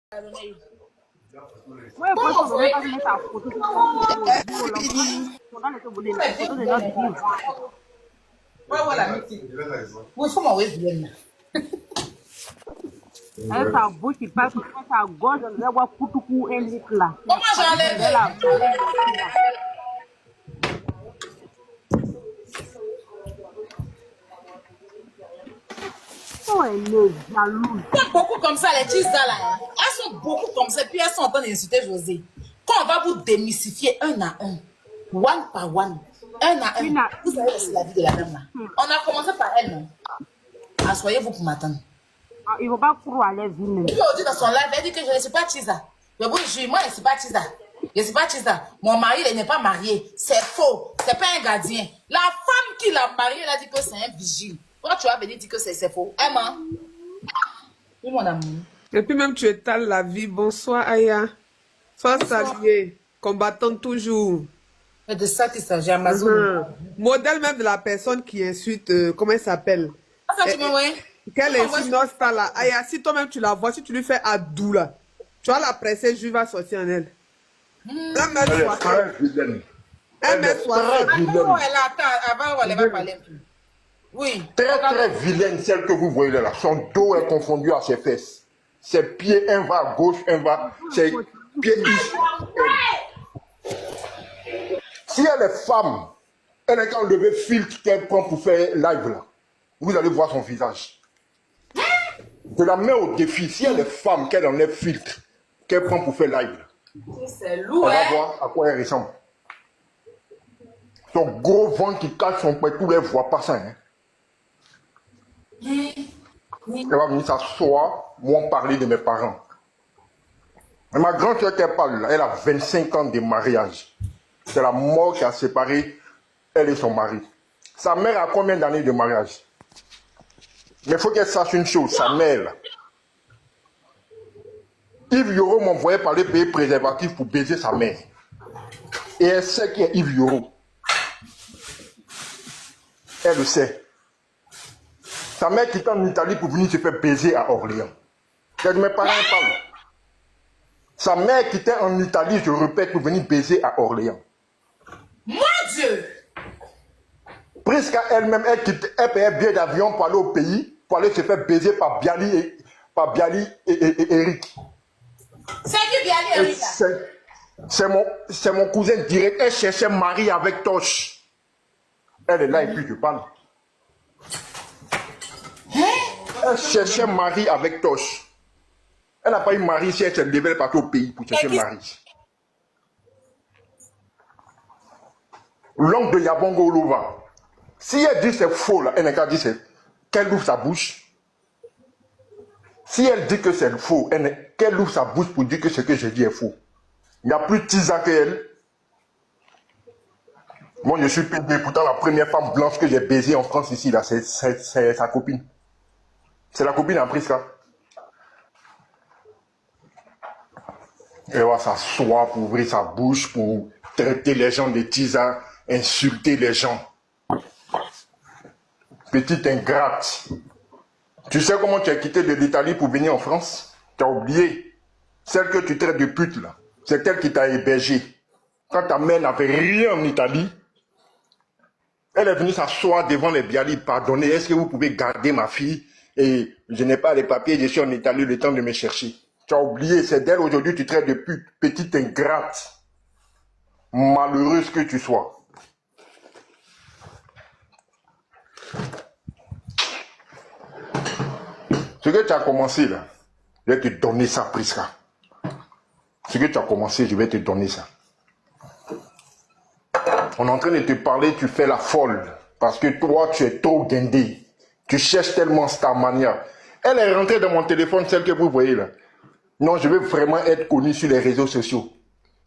Ouais, Comment photo, vous mais pas mettre ta photo. Ouais, voilà, mettez. Oui, il faut m'envoyer Vienne. Avec sa bouche qui passe sur sa gorge, on va voir Koutou un litre là. Comment j'enlève? Oh, elle est jalouse. Elles sont beaucoup comme ça, les tisas là. Hein. Elles sont beaucoup comme ça, puis elles sont en train d'insulter José. Quand on va vous démystifier un à un, one par one, un à un, vous allez laisser la vie de la dame là. On a commencé par elle, non? Assoyez-vous pour m'attendre. Il ne faut pas croire à la vie même. Puis aujourd'hui dans son live, elle dit que je ne suis pas Tisa. Mais bon, moi, je ne suis pas Tisa. Je ne suis pas Tisa. Mon mari, il n'est pas marié. C'est faux. C'est pas un gardien. La femme qui l'a marié, elle a dit que c'est un vigile. Toi, tu as venu dire que c'est faux. Emma. Oui, mon amour. Et puis même tu étales la vie. Bonsoir Aya. Sois saluée. Combattante toujours. Mais de ça qu'il s'agit, Amazon. Modèle même de la personne qui insulte, comment elle s'appelle? Ah, ça, tu me vois? Quelle insulte Nostra là? Aya, si toi-même tu la vois, si tu lui fais Adou là, tu vas la presser, je vais sortir en elle. Elle est très vilaine. Elle est très vilaine. Avant, elle va parler un peu. Oui. Très, très vilaine, celle que vous voyez là. Son dos est confondu à ses fesses. Ses pieds, un va à gauche, un va. Ses pieds ici. Si elle est femme, elle est quand le filtre qu'elle prend pour faire live là. Vous allez voir son visage. Je la mets au défi. Si elle est femme, qu'elle enlève filtre, qu'elle prend pour faire live. C'est lourd, on va voir à quoi elle ressemble. Son gros ventre qui cache son poids, tous les voient pas ça. Hein. Elle va venir s'asseoir, moi parler de mes parents. Et ma grande soeur qu'elle parle, là, elle a 25 ans de mariage. C'est la mort qui a séparé elle et son mari. Sa mère a combien d'années de mariage? Mais il faut qu'elle sache une chose, sa mère, là, Yves Yoro m'envoyait par les pays préservatifs pour baiser sa mère. Et elle sait qui est Yves Yoro. Elle le sait. Sa mère quittait en Italie pour venir se faire baiser à Orléans. Quand mes parents parlent. Sa mère quittait en Italie, je répète, pour venir baiser à Orléans. Mon Dieu! Presque elle-même, elle payait bien d'avion pour aller au pays, pour aller se faire baiser par Bialy et Eric. C'est qui Bialy et Eric? C'est mon cousin direct. Elle cherchait Marie avec Toche. Elle est là et puis je parle. Elle cherchait Marie avec Toche. Elle n'a pas eu Marie si elle s'est levée partout au pays pour chercher Marie. L'oncle de Yabongo Olova. Si elle dit c'est faux, là, elle n'a qu'à dire qu'elle ouvre sa bouche. Si elle dit que c'est faux, qu'elle ouvre sa bouche pour dire que ce que je dis est faux. Il n'y a plus de Tisa qu'elle. Moi, je suis pédé. Pourtant, la première femme blanche que j'ai baisée en France ici, là, c'est sa copine. C'est la copine en Prisca. Elle va s'asseoir pour ouvrir sa bouche, pour traiter les gens de Tisa, insulter les gens. Petite ingrate. Tu sais comment tu as quitté de l'Italie pour venir en France? Tu as oublié. Celle que tu traites de pute, là, c'est elle qui t'a hébergé. Quand ta mère n'avait rien en Italie, elle est venue s'asseoir devant les Bialy. Pardonnez, est-ce que vous pouvez garder ma fille? Et je n'ai pas les papiers, je suis en Italie, le temps de me chercher. Tu as oublié, c'est d'elle aujourd'hui tu traites de pute. Petite ingrate. Malheureuse que tu sois. Ce que tu as commencé là, je vais te donner ça, Prisca. Ce que tu as commencé, je vais te donner ça. On est en train de te parler, tu fais la folle. Parce que toi, tu es trop guindé. Tu cherches tellement Starmania. Elle est rentrée dans mon téléphone, celle que vous voyez là. Non, je veux vraiment être connu sur les réseaux sociaux.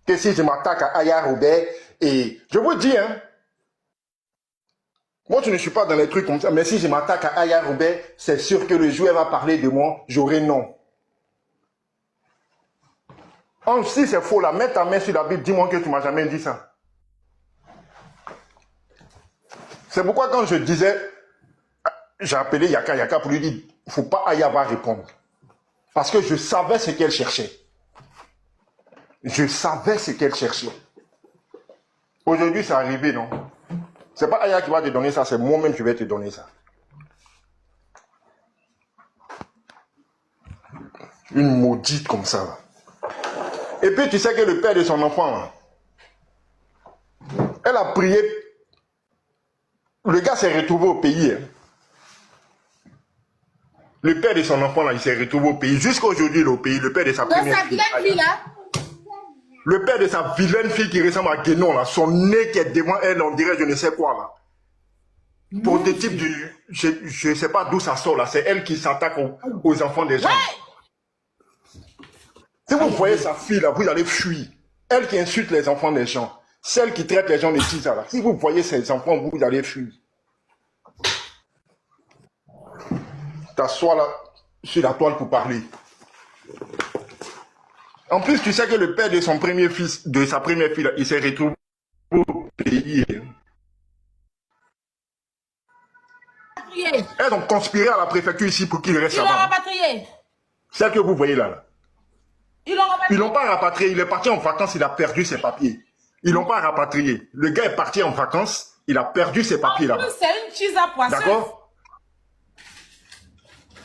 Que si je m'attaque à Aya Robert, et je vous dis, hein, moi, je ne suis pas dans les trucs comme ça, mais si je m'attaque à Aya Robert, c'est sûr que le jour où elle va parler de moi, j'aurai non. Si c'est faux, là, mets ta main sur la Bible, dis-moi que tu ne m'as jamais dit ça. C'est pourquoi quand je disais, j'ai appelé Yaka pour lui dire, il ne faut pas Aya va répondre. Parce que je savais ce qu'elle cherchait. Je savais ce qu'elle cherchait. Aujourd'hui, c'est arrivé, non? C'est pas Aya qui va te donner ça, c'est moi-même qui vais te donner ça. Une maudite comme ça. Là. Et puis, tu sais que le père de son enfant, là, elle a prié. Le gars s'est retrouvé au pays. Hein. Le père de son enfant, là, il s'est retrouvé au pays. Jusqu'à aujourd'hui, il est au pays. Le père de sa première fille. Là. Le père de sa vilaine fille qui ressemble à Guénon, là, son nez qui est devant elle, on dirait je ne sais quoi, là. Pour des types du... Je ne sais pas d'où ça sort, là. C'est elle qui s'attaque aux enfants des gens. Ouais. Si vous voyez sa fille, là, vous allez fuir. Elle qui insulte les enfants des gens. Celle qui traite les gens de tisa, là. Si vous voyez ces enfants, vous allez fuir. T'assois là, sur la toile pour parler. En plus, tu sais que le père de son premier fils, de sa première fille, là, il s'est retrouvé au pays. Elles ont conspiré à la préfecture ici pour qu'il reste là-bas. Ils l'ont rapatrié. Celle que vous voyez là. Là. Ils l'ont rapatrié. Ils l'ont pas rapatrié. Il est parti en vacances, il a perdu ses papiers. Ils l'ont pas rapatrié. Le gars est parti en vacances, il a perdu ses papiers là-bas. C'est une cheese à poisson. D'accord?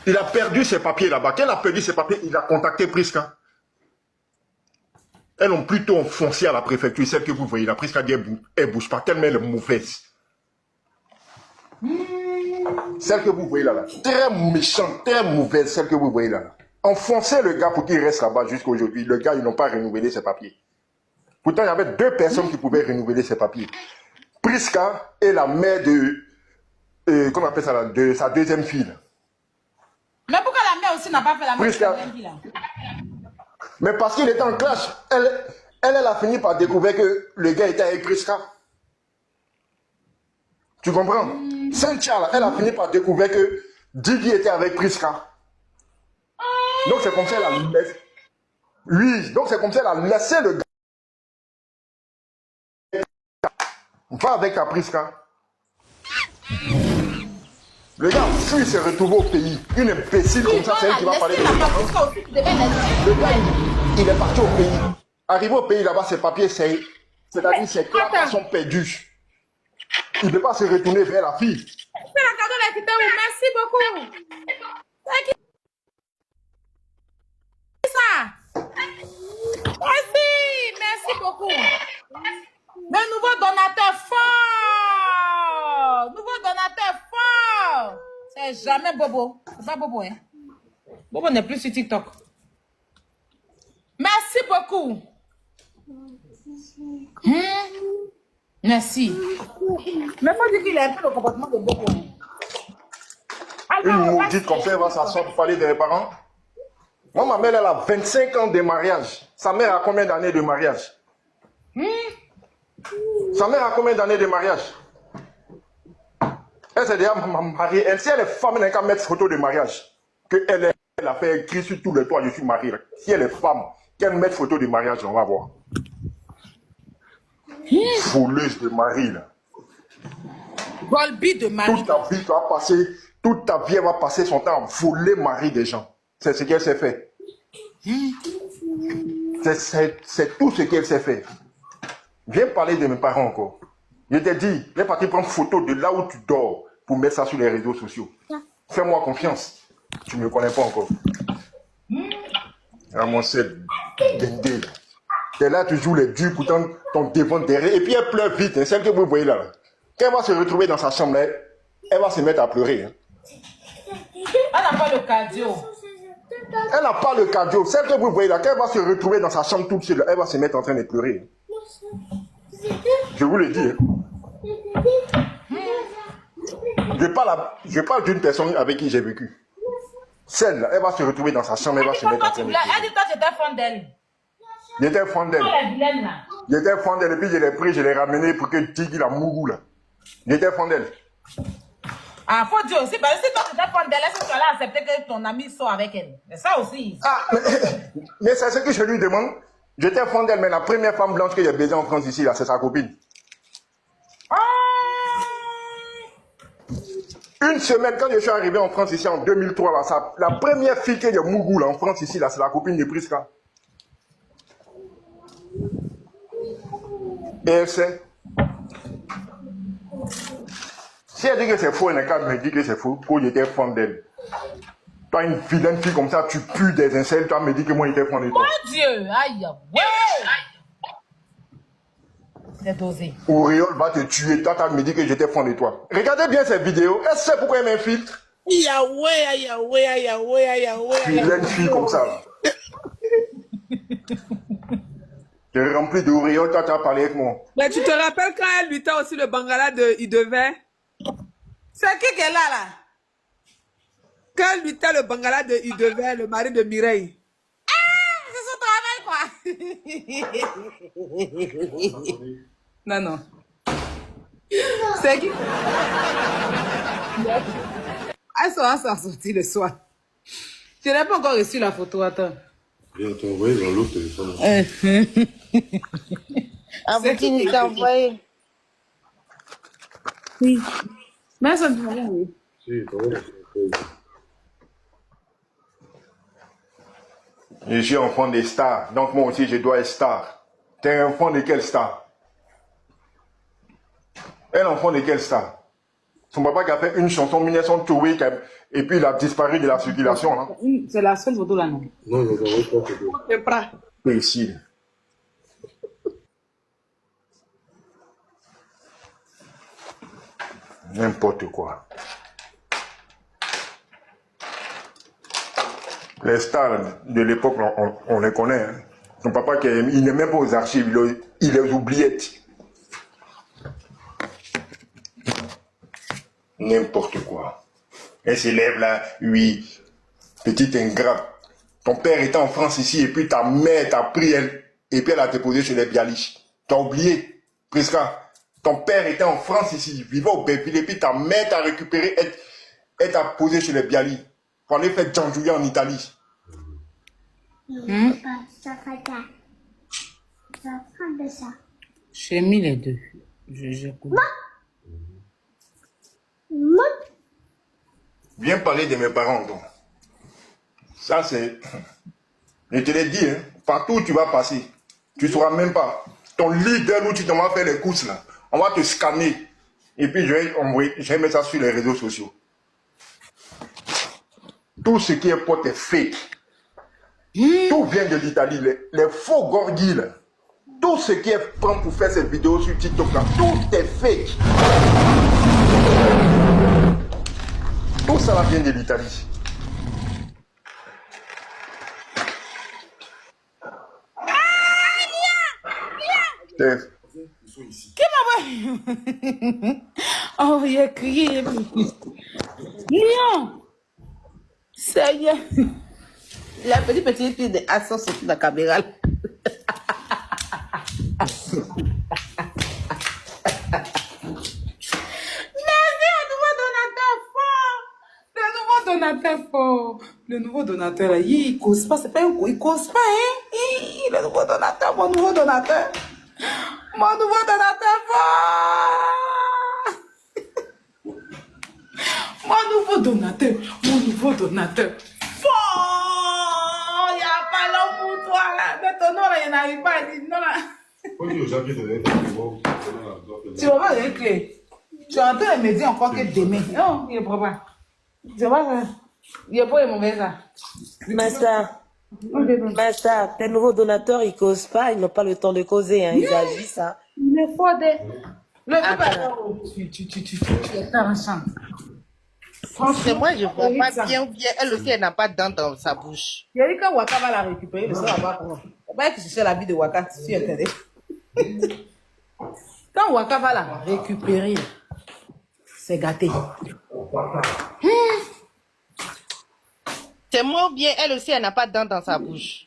Il a perdu ses papiers là-bas. Quand il a perdu ses papiers, il a contacté Prisca. Elles ont plutôt enfoncé à la préfecture, celle que vous voyez. La Prisca dit elle ne bouge pas, tellement elle est mauvaise. Celle que vous voyez là, très méchante, très mauvaise, celle que vous voyez là. Enfoncez le gars pour qu'il reste là-bas jusqu'à aujourd'hui. Le gars, ils n'ont pas renouvelé ses papiers. Pourtant, il y avait deux personnes qui pouvaient renouveler ses papiers. Prisca et la mère de... comment on appelle ça là, de sa deuxième fille. Là. Mais pourquoi la mère aussi n'a pas fait la même Prisca. deuxième fille là? Mais parce qu'il était en clash. Elle a fini par découvrir que le gars était avec Prisca. Tu comprends? Cynthia, là, elle a fini par découvrir que Didi était avec Prisca. Donc c'est comme ça qu'elle a laissé. Oui, donc c'est comme ça qu'elle a laissé le gars. Va avec ta Prisca. Le gars fuit, s'est retrouvé au pays. Une imbécile comme ça, c'est elle qui va parler de le gars, il est parti au pays. Arrivé au pays là-bas, ses papiers, c'est-à-dire ses claques sont perdus. Il ne peut pas se retourner vers la fille. C'est la cadeau de la merci beaucoup. C'est qui ça? Merci beaucoup. Le nouveau donateur fort. Nouveau donateur fort. C'est jamais Bobo. C'est pas Bobo, hein. Bobo n'est plus sur TikTok. Merci beaucoup. Merci. Mais il faut dire qu'il a un peu le comportement de Bobo. Une maudite comme ça, elle va s'asseoir pour parler des parents. Moi, ma mère, elle a 25 ans de mariage. Sa mère a combien d'années de mariage? Sa mère a combien d'années de mariage? Elle s'est déjà mariée. Elle, si elle est femme, elle n'a qu'à mettre photo de mariage. Elle a fait écrit sur tous les toits, je suis mariée. Si elle est femme, qu'elle mette photo de mariage, on va voir. Voleuse de mari, là. Golbi de mari. Toute ta vie, elle va passer son temps à voler mari des gens. C'est ce qu'elle sait faire. C'est tout ce qu'elle sait faire. Viens parler de mes parents encore. Je t'ai dit, viens partir prendre photo de là où tu dors pour mettre ça sur les réseaux sociaux. Fais-moi confiance. Tu ne me connais pas encore. Ah, mon sel, dindé, là. T'es là, tu joues les durs, pourtant ton devant derrière. Et puis elle pleure vite, hein, celle que vous voyez là. Quand elle va se retrouver dans sa chambre, là, elle va se mettre à pleurer. Hein. Elle n'a pas le cardio. Elle n'a pas le cardio. Celle que vous voyez là, quand elle va se retrouver dans sa chambre toute seule, elle va se mettre en train de pleurer. Je vous le dis. Hein. Je parle d'une personne avec qui j'ai vécu. Celle-là, elle va se retrouver dans sa chambre, elle va se mettre en train de pleurer. Elle dit toi, j'étais fan d'elle. J'étais fan d'elle. J'étais fan d'elle et puis je l'ai pris, je l'ai ramené pour que Tigui la mourou là. J'étais fan d'elle. Ah, faut dire aussi, parce que si toi tu étais fan d'elle, est-ce que tu allais accepter que ton ami soit avec elle? Mais ça aussi. Ah, mais c'est ce que je lui demande. J'étais fan d'elle, mais la première femme blanche que j'ai baisée en France ici, là, c'est sa copine. Une semaine, quand je suis arrivé en France ici en 2003, là, la première fille qui est de Mougou là, en France ici, là, c'est la copine de Priska. Et elle sait. Si elle dit que c'est faux, elle n'a qu'à me dire que c'est faux, pour que j'étais fan d'elle. Toi, une vilaine fille comme ça, tu pues des incels, toi me dis que moi j'étais fan de toi. Mon Dieu, aïe, ouais. C'est dosé. Auréole va te tuer, toi, tu me dis que j'étais fan de toi. Regardez bien cette vidéo, elle sait pourquoi elle m'infiltre. Yahweh, Yahweh, Yahweh, Yahweh. Vilaine fille comme ça, là. T'es rempli d'auréole, toi, tu as parlé avec moi. Mais tu te rappelles quand elle luttait aussi le Bangala de Il devait? C'est qui est là, là? Quand elle luttait le Bangala de Il devait, le mari de Mireille. C'est son travail, quoi. Non, non. C'est qui? Elles sont sorties le soir. Tu n'as pas encore reçu la photo, attends. Je t'ai envoyé dans l'autre téléphone. Ah, vous qui t'a envoyé? Oui. Mais ça me fait rien, oui. Si, t'as envoyé dans le téléphone. Je suis enfant des stars, donc moi aussi je dois être star. T'es enfant de quelle star? Elle enfant de quelle star? Son papa qui a fait une chanson 1900 et puis il a disparu de la circulation. Là. C'est la seule photo là, non? Non, je t'ai envoyé pas photo. C'est pas. Ici. N'importe quoi. Les stars de l'époque, on les connaît. Hein. Son papa, il n'est même pas aux archives, il les oubliait. N'importe quoi. Elle s'élève là, oui, petite ingrate. Ton père était en France ici, et puis ta mère t'a pris, et puis elle a déposé chez les Bialich. T'as oublié, Priska. Ton père était en France ici, vivait au Béville, et puis ta mère t'a récupéré, elle t'a posé chez les Bialich. Pour aller faire Djanjouya en Italie. Ça va prendre ça. J'ai mis les deux. Je coupe. Viens parler de mes parents, donc. Ça, c'est... Je te l'ai dit, hein, partout où tu vas passer, tu ne sauras même pas. Ton leader où tu t'en vas faire les courses, là, on va te scanner. Et puis, je vais mettre ça sur les réseaux sociaux. Tout ce qui est pote est fake. Tout vient de l'Italie. Les faux gorgis, là. Tout ce qui est prêt pour faire cette vidéo sur TikTok, là, tout est fake. Tout ça là vient de l'Italie. Qui m'a Oh, il a crié. Lion! Ça y est. La petite fille de Assos sur la caméra. Donateur fort. Le nouveau donateur, là, il cause pas, c'est pas un coup, il cause pas, hein. Le nouveau donateur, mon nouveau donateur. Mon nouveau donateur fort. Mon nouveau donateur fort. Il n'y a pas l'homme pour toi, là. Mais ton nom, là, il n'arrive pas, il dit non, là. Faut dire aux gens qui te donnent des mots. Tu vas voir les clés. Tu es en train de me dire encore que demain. Non, il est pas. Je vois, il est pas les mauvais là. Master, tes nouveaux donateurs, ils causent pas, ils n'ont pas le temps de causer, hein, ils agissent. Hein. Il est fort de. Le tu es un champ. C'est moi, je vois pas bien ou bien. Elle aussi, elle n'a pas de dents dans sa bouche. Il a dit quand Waka va la récupérer, le soir, elle va comment? Elle va chercher la vie de Waka sur Internet. Quand Waka va la récupérer, c'est gâté. C'est moi ou bien elle aussi, elle n'a pas de dents dans sa bouche.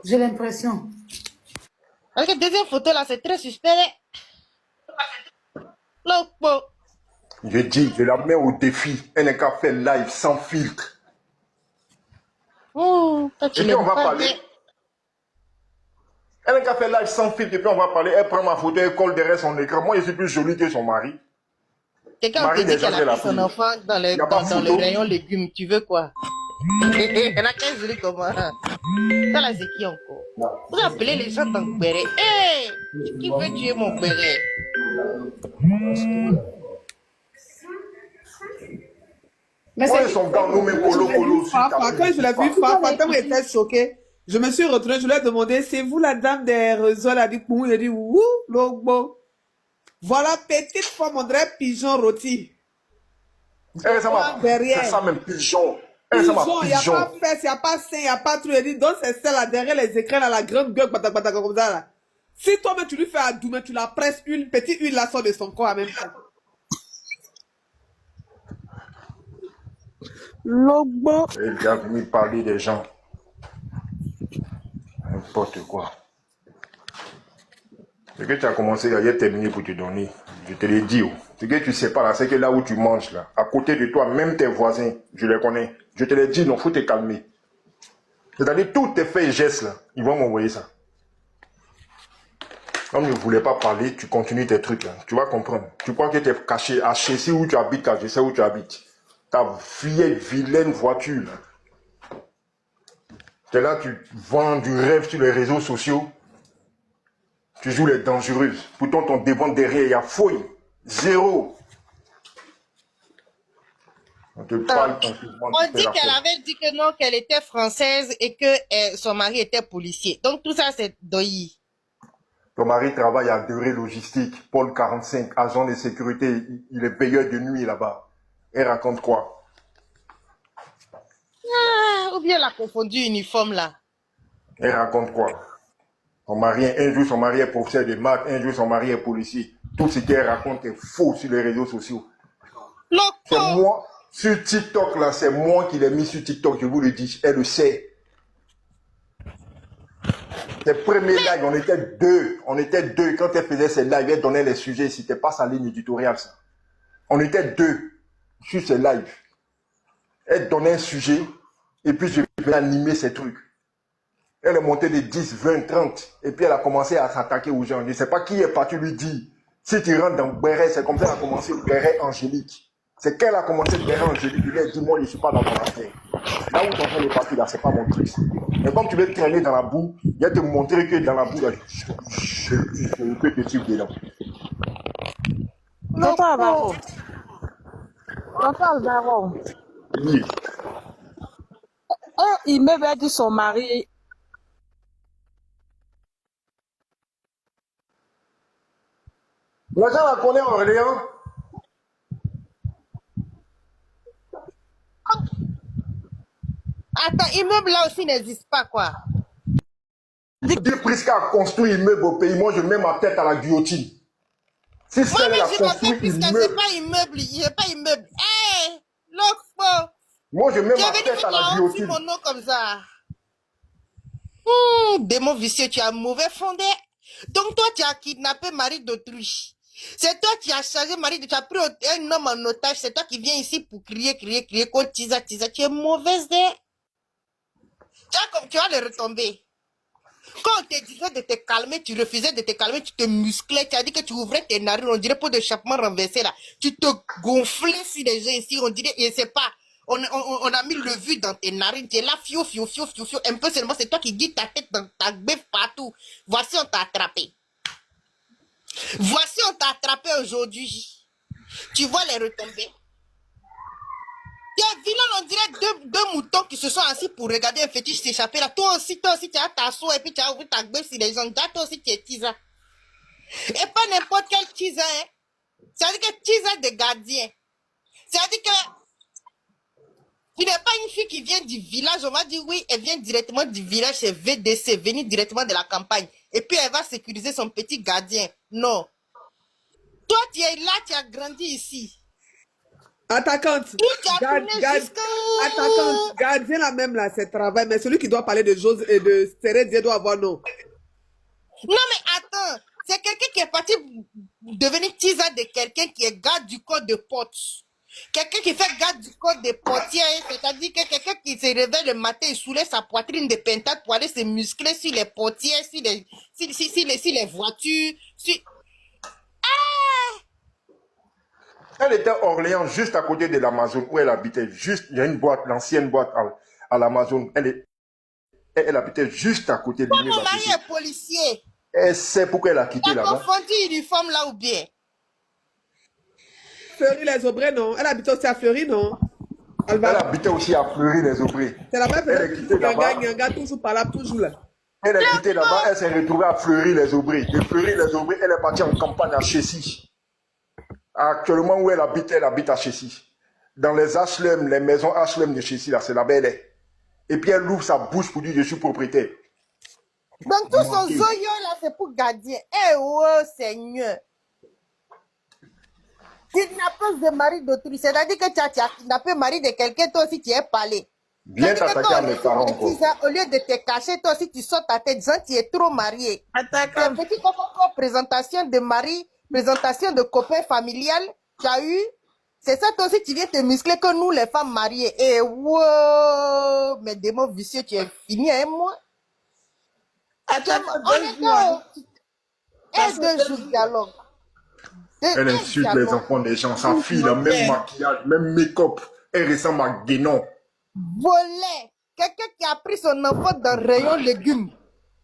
J'ai l'impression. Parce que la deuxième photo là, c'est très suspect. Loco. Je dis, je la mets au défi. Elle n'est qu'à faire live sans filtre. Oh, Et puis on va parler. Elle n'est qu'à faire live sans filtre et puis on va parler. Elle prend ma photo, elle colle derrière son écran. Moi, je suis plus jolie que son mari. Quelqu'un te Marie dit des gens, qu'elle a c'est la pris son fille. enfant dans Il n'y a pas dans le photo. rayon légumes. Tu veux quoi? Elle a 15 minutes comment? Ça là, c'est qui encore? Vous appelez les gens dans Gbéré. Hé! Qui veut tuer mon Gbéré? Mais Moi, c'est ils sont gars, nous, mais colo, colo, aussi. Fafa, quand je l'ai vu, Fafa, tellement j'étais choquée. Je me suis retournée, je lui ai demandé, c'est vous la dame des réseaux? Elle a dit, il a dit, ouh, logo. Voilà, petite femme, on dirait pigeon rôti. Eh, ça m'a. C'est Derrière. ça même, pigeon. Eh, ça m'a Pigeon, il n'y a pigeon. pas fesse, il n'y a pas sein, il n'y a pas truc. Il dit, donc c'est celle là, derrière les écrans, là, la grande gueule, bata, comme ça, là. Si toi-même tu lui fais à doux, mais tu la presses, une petite huile là sort de son corps en même temps. Logo. Et il a venu parler des gens. N'importe quoi. Ce que tu as commencé à y terminé pour te donner. Je te l'ai dit. Ce que tu sais pas là, c'est que là où tu manges là, à côté de toi, même tes voisins, je les connais. Je te l'ai dit, non, faut te calmer. C'est-à-dire, tous tes faits et gestes là, ils vont m'envoyer ça. Comme je ne voulais pas parler, tu continues tes trucs là. Tu vas comprendre. Tu crois que tu es caché à Chessy où tu habites, car je sais où tu habites. Ta vieille vilaine voiture là. Tu es là, tu vends du rêve sur les réseaux sociaux. Tu joues les dangereuses. Pourtant, ton devant derrière, il y a fouille. Zéro. On te parle tranquillement. On dit qu'elle avait dit que non, qu'elle était française et que son mari était policier. Donc tout ça, c'est Doyi. Ton mari travaille à Durée Logistique, Pôle 45, agent de sécurité. Il est payeur de nuit là-bas. Elle raconte quoi? Ah, ou bien elle a confondu uniforme là. Elle raconte quoi? Un jour, son mari est professeur de maths, un jour, son mari est policier. Tout ce qu'elle raconte est faux sur les réseaux sociaux. C'est Loco! moi, sur TikTok, là, c'est moi qui l'ai mis sur TikTok, je vous le dis, elle le sait. Ses premiers lives, on était deux. Quand elle faisait ses lives, elle donnait les sujets, c'était pas sa ligne éditoriale, ça. On était deux sur ses lives. Elle donnait un sujet, et puis je vais animer ces trucs. Elle est montée de 10, 20, 30. Et puis elle a commencé à s'attaquer aux gens. Je ne sais pas qui est parti lui dire. Si tu rentres dans Béret, c'est comme ça qu'elle a commencé Béret Angélique. C'est qu'elle a commencé Béret Angélique. Il a dit, moi, je ne suis pas dans ton affaire. Là où ton frère est parti, là, c'est pas mon truc. Mais comme tu veux traîner dans la boue, il va te montrer que dans la boue, là, je peux te suivre dedans. Tonton Alvaro. Tonton Alvaro. Oui. Un immeuble a dit son mari. La gens la connaissent en Orléans. Attends, immeuble là aussi n'existe pas quoi. Dieu Prisca a construit immeuble au pays. Moi, je mets ma tête à la guillotine. Si Moi, celle mais a je construit m'appelle puisque c'est immeuble, pas immeuble. Il n'est pas immeuble. Hé! Loco! moi, je mets Tu es ma venu tête à la mettre guillotine. mon nom comme ça. Démon vicieux, tu as mauvais fondé. Donc toi, tu as kidnappé Marie d'autrui. C'est toi qui as chargé Marie de... Tu as pris un homme en otage. C'est toi qui viens ici pour crier, contre Tisa. Tu es mauvaise. Tu vas le retomber. Quand on te disait de te calmer, tu refusais de te calmer, tu te musclais, tu as dit que tu ouvrais tes narines, on dirait pour d'échappement renversé là. Tu te gonflais sur les gens ici, on dirait, je sais pas, on a mis le vu dans tes narines, tu es là, fio, un peu seulement, c'est toi qui guides ta tête dans ta bœuf partout. Voici, on t'a attrapé. Voici, on t'a attrapé aujourd'hui. Tu vois les retombées. T'es vilain, on dirait deux moutons qui se sont assis pour regarder un fétiche s'échapper là. Toi aussi, tu as ta soie et puis tu as ouvert ta gueule sur les gens. Toi aussi, tu es tisa. Et pas n'importe quel tisa, hein. C'est-à-dire que tisa de gardien. C'est-à-dire que tu n'es pas une fille qui vient du village. On va dire oui, elle vient directement du village, c'est VDC, venue directement de la campagne. Et puis elle va sécuriser son petit gardien. Non. Toi, tu es là, tu as grandi ici. Attaquante. Attaquante. Gardien la même là, c'est travail. Mais celui qui doit parler de choses et de Cérédier doit avoir non. Non mais attends, c'est quelqu'un qui est parti devenir tisa de quelqu'un qui est garde du corps de porte. Quelqu'un qui fait garde du corps des portières, c'est-à-dire que quelqu'un qui se réveille le matin et soulève sa poitrine de pentade pour aller se muscler sur les portières, sur les voitures, sur... Elle était à Orléans, juste à côté de l'Amazon, où elle habitait. Juste, il y a une boîte, l'ancienne boîte à l'Amazon. Elle habitait juste à côté de Mon l'immeuble. mari est policier. Elle sait pourquoi elle a quitté Tu as là-bas. confondu uniforme là ou bien? Fleury-les-Aubrais, non? Elle habite aussi à Fleury, non? Elle habitait aussi à Fleury-les-Aubrais. C'est là-bas, Elle est quittée là-bas. Nyanga, toujours par là, toujours là. Elle est quittée là-bas, elle s'est retrouvée à Fleury-les-Aubrais. De Fleury-les-Aubrais, elle est partie en campagne à Chessy. Actuellement, où elle habite à Chessy. Dans les HLM, les maisons HLM de Chessy, là, c'est là-bas elle est. Et puis elle ouvre sa bouche pour dire je suis propriétaire. Donc tout son zoyo là, c'est pour gardien. Eh oh Seigneur. Kidnappeuse de mari d'autrui. C'est-à-dire que tu as kidnappé le mari de quelqu'un, toi aussi tu es parlé. Viens t'attaquer à mes parents encore. Au lieu de te cacher, toi aussi tu sautes ta tête disant que tu es trop marié. Attaque. Un petit présentation de mari, présentation de copain familial, tu as eu. C'est ça, toi aussi, tu viens te muscler que nous, les femmes mariées. Et wow, mes démons vicieux, tu es fini, hein, moi. Attaque. On est dans un jour de dialogue. Elle insulte les enfants des gens. Sa fille, le même maquillage, même make-up. Elle ressemble à Guénon. Voler. Quelqu'un qui a pris son enfant dans le rayon légumes.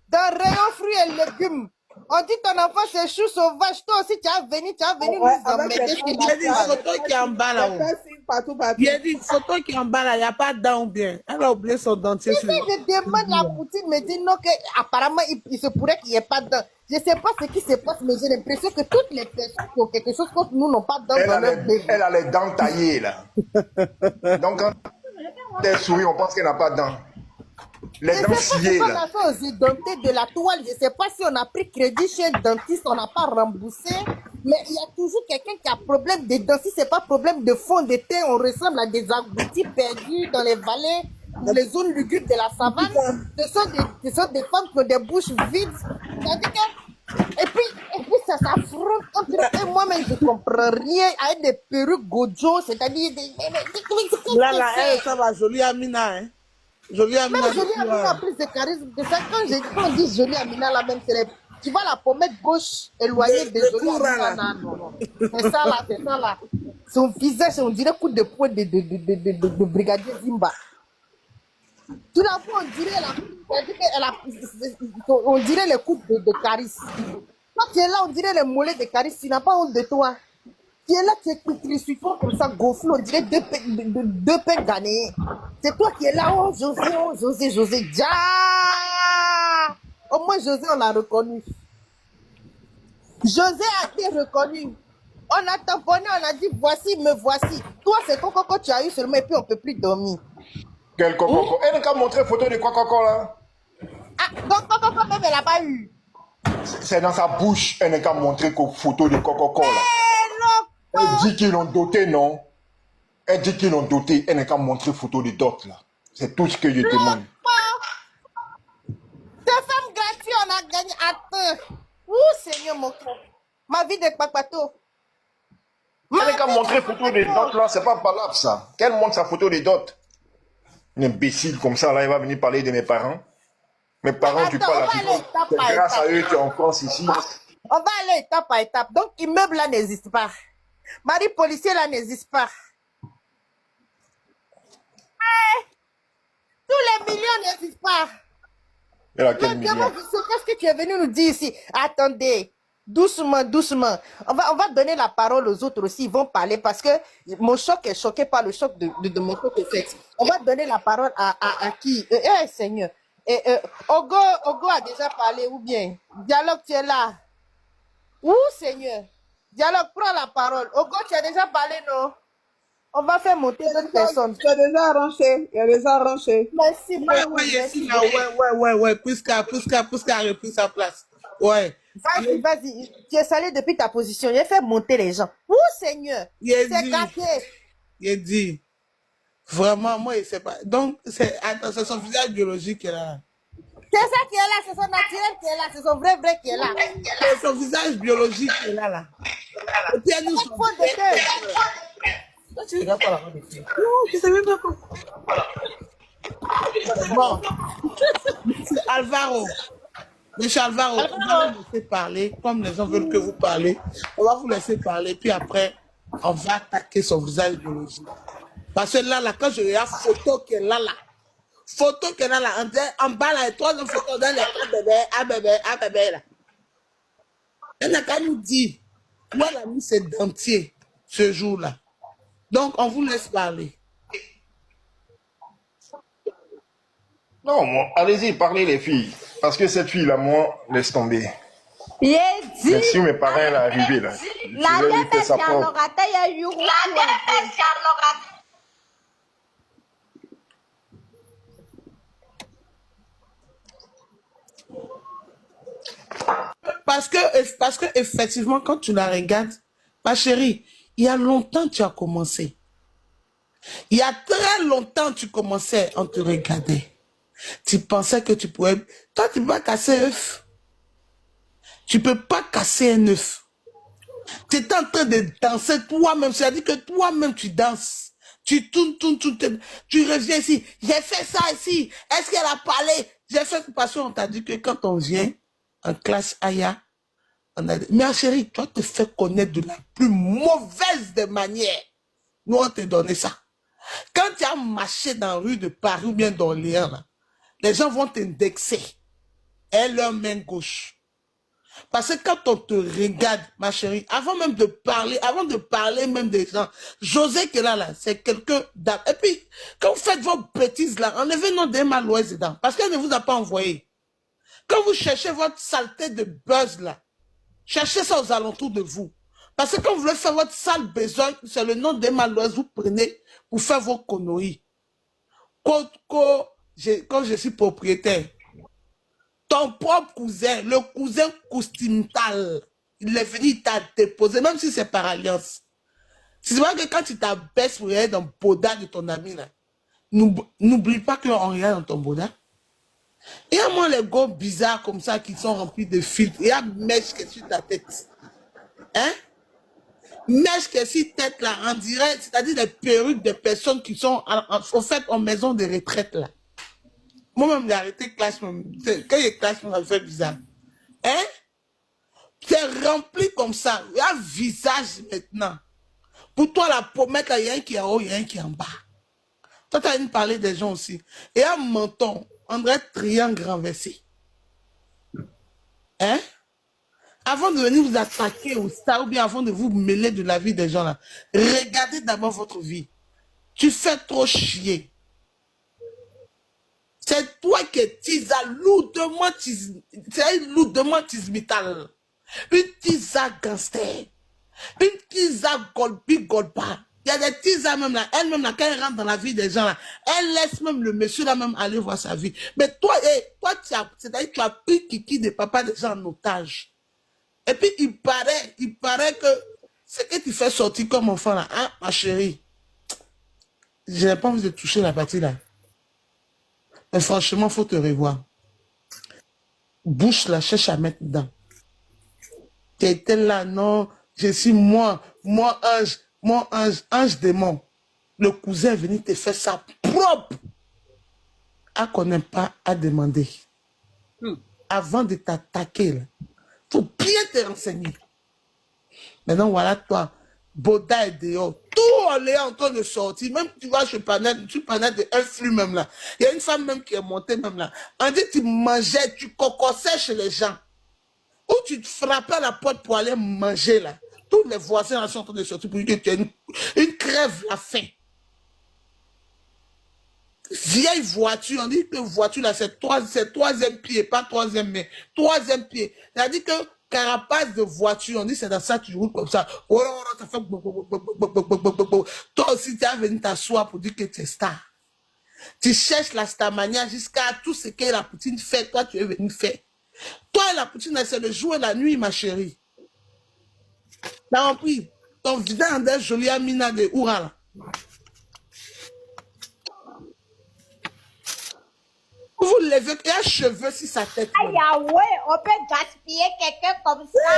Dans le rayon fruits et légumes. On dit ton enfant c'est chou sauvage. Toi aussi tu as venu nous emmerder. Il y a des photos qui est en bas là-haut. Il y a des photos qui est en bas là. Il n'y a pas de dents ou bien. Elle a oublié son dentier. Si je demande la poutine, me dit non, qu'apparemment il se pourrait qu'il n'y ait pas de dents. Je ne sais pas ce qui se passe, mais j'ai l'impression que toutes les personnes qui ont quelque chose contre nous n'ont pas de dents dans leur bébé. Elle a les dents taillées là. Donc quand elle sourit, on pense qu'elle n'a pas de dents. Les dents sciées là. On a fait aux dentés de la toile. Je ne sais pas si on a pris crédit chez le dentiste, on n'a pas remboursé. Mais il y a toujours quelqu'un qui a problème de dents. Si ce n'est pas problème de fond de teint, on ressemble à des agoutis perdus dans les vallées, dans les zones lugubres de la savane. Ce sont des femmes qui ont des bouches vides. C'est-à-dire que, et puis ça s'affronte entre eux. Et moi-même, je ne comprends rien avec des perruques gojo, c'est-à-dire Là, elle, ça va, jolie Amina, hein. Jolie Amina. Même Jolie Amina a plus de charisme que ça. Quand on dit Jolie Amina, là même, tu vois la pommette gauche éloignée de Jolie Amina. Non. C'est ça là. Son visage, on dirait coup de poing de brigadier Zimba. Tout d'un coup, on dirait les coups de Caris. Quand tu es là, on dirait les mollets de Caris. Tu n'as pas honte de toi. Tu es là, tu es suivant comme ça, gonflé, on dirait deux peines ghanéens. C'est toi qui es là, oh José, ja! Au moins José, on l'a reconnu. José a été reconnu. On a tamponné, on a dit voici, me voici. Toi, c'est ton coco que tu as eu seulement et puis on ne peut plus dormir. Quel coco? Elle n'a qu'à montrer photo de quoi coco là? Ah, donc coco même, elle n'a pas eu. C'est dans sa bouche, elle n'a qu'à montrer qu'aux photos de coco là. Elle dit qu'ils l'ont doté, non? Elle dit qu'ils l'ont doté, elle n'a qu'à montrer photo de dot là. C'est tout ce que je demande. Deux femmes gratuites, on a gagné à temps. Ouh, Seigneur mon frère. Ma vie de papato. Elle n'a qu'à montrer photo de dot là, c'est pas valable ça. Qu'elle montre sa photo de dot. Un imbécile comme ça là, il va venir parler de mes parents. Mes parents, tu parles à qui? C'est grâce à eux que tu es en France ici. On va aller étape par étape. Donc, immeuble là n'existe pas. Mari policier là n'existe pas. Tous les millions n'existent pas. Elle a quel Maintenant, million? qu'est-ce que tu es venu nous dire ici? Attendez, doucement. On va donner la parole aux autres aussi. Ils vont parler parce que mon choc est choqué par le choc de mon côté. On va donner la parole à qui? Seigneur. Ogo a déjà parlé ou bien? Dialogue, tu es là. Où, Seigneur? Dialogue, prends la parole. Ogo, tu as déjà parlé, non? On va faire monter d'autres personnes. Tu as déjà arrangé. Il y a déjà arrangé. Merci beaucoup. Ouais. Puisqu'elle a repris sa place. Ouais. Vas-y. Tu es salé depuis ta position. Il a fait monter les gens. Où, Seigneur? C'est gâté. Il dit. Vraiment, moi, il sait pas. Donc, c'est son visage biologique qui est là. C'est ça qui est là, c'est son naturel qui est là, c'est son vrai qui est là. C'est son visage biologique qui est là. Et puis, elle nous Faut de deux. tu regardes pas la main des filles. Non, je sais même pas quoi. Bon. Monsieur Alvaro. Monsieur Alvaro, on va vous laisser parler, comme les gens veulent que vous parlez. On va vous laisser parler, puis après, on va attaquer son visage biologique. Parce que là, quand je regarde photo qu'elle a là, en bas là, et troisième photo dans les bébé, là. Elle n'a qu'à nous dire où elle a mis ses dentiers ce jour-là. Donc, on vous laisse parler. Non, allez-y, parlez les filles. Parce que cette fille-là, moi, laisse tomber. Il dit. Mais si mes parents sont arrivés là, La je vais lui faire sa dette propre. Parce que effectivement, quand tu la regardes, ma chérie, il y a longtemps tu as commencé. Il y a très longtemps tu commençais, on te regardait. Tu pensais que tu pouvais... Toi, tu peux pas casser un œuf. Tu peux pas casser un œuf. Tu es en train de danser toi-même. C'est-à-dire que toi-même, tu danses. Tu tournes, tu reviens ici. J'ai fait ça ici. Est-ce qu'elle a parlé? J'ai fait parce qu'on t'a dit que quand on vient en classe Aya, on a dit, mais chérie, toi te fais connaître de la plus mauvaise des manières. Nous, on t'a donné ça. Quand tu as marché dans la rue de Paris ou bien d'Orléans, là, les gens vont t'indexer. Et leur main gauche. Parce que quand on te regarde, ma chérie, avant de parler même des gens, José qui est là, c'est quelqu'un d'âme. Et puis, quand vous faites vos bêtises là, enlevez non des malouaises dedans. Parce qu'elle ne vous a pas envoyé. Quand vous cherchez votre saleté de buzz là, cherchez ça aux alentours de vous. Parce que quand vous voulez faire votre sale besoin, c'est le nom des malouaises, vous prenez pour faire vos conneries. Quand je suis propriétaire, ton propre cousin, le cousin Koustimtal, il est venu, il t'a déposé, même si c'est par alliance. C'est vrai que quand tu t'abaisses pour aller dans le boda de ton ami, là, n'oublie pas qu'on regarde dans ton boda. Il y a moins les gars bizarres comme ça qui sont remplis de filtres. Il y a mèche qui est sur ta tête. Hein? Mèche qui est sur ta tête, là, en direct, c'est-à-dire les perruques des personnes qui sont, au fait, en maison de retraite, là. Moi-même, j'ai arrêté classe, même. Quand il y a classe, ça me fait bizarre. Hein? C'est rempli comme ça. Il y a un visage maintenant. Pour toi, la pommette, il y a un qui est en haut, il y a un qui est en bas. Toi, tu as envie de parler des gens aussi. Et un menton, on dirait triangle renversé. Hein? Avant de venir vous attaquer au ça, ou bien avant de vous mêler de la vie des gens là, regardez d'abord votre vie. Tu fais trop chier. C'est toi qui es tisa lourdement tismital. Une tisa gangster. Une tisa golba. Il y a des tisas même là. Elle-même là, quand elle rentre dans la vie des gens là, elle laisse même le monsieur là même aller voir sa vie. Mais toi, c'est-à-dire que tu as pris Kiki de papa des gens en otage. Et puis il paraît que ce que tu fais sortir comme enfant là, hein, ma chérie. Je n'ai pas envie de toucher la partie là. Mais franchement, il faut te revoir. Bouche la cherche à mettre dedans. Tu étais là, non, je suis moi ange démon. Le cousin est venu te faire ça propre. À qu'on n'aime pas à demander. Avant de t'attaquer, il faut bien te renseigner. Maintenant, voilà toi, Boda et dehors. Tout en est en train de sortir. Même tu vois, je parlais de un flux même là. Il y a une femme même qui est montée même là. On dit tu mangeais, tu cocossais chez les gens. Ou tu te frappais à la porte pour aller manger là. Tous les voisins là sont en train de sortir pour dire que tu as une crève la faim. Vieille voiture, on dit que voiture là, c'est troisième pied, pas troisième mais troisième pied. C'est-à-dire que carapace de voiture, on dit c'est dans ça tu roules comme ça. Oh, ça fait... Toi aussi tu as venu t'asseoir pour dire que tu es star. Tu cherches la starmania jusqu'à tout ce que la poutine fait, toi tu es venu faire. Toi la poutine, c'est le jour et la nuit ma chérie. T'as compris? Ton visage est joli Amina de Oura. Vous levez, il y a un cheveu sur sa tête. Aïe, ouais, on peut gaspiller quelqu'un comme ça.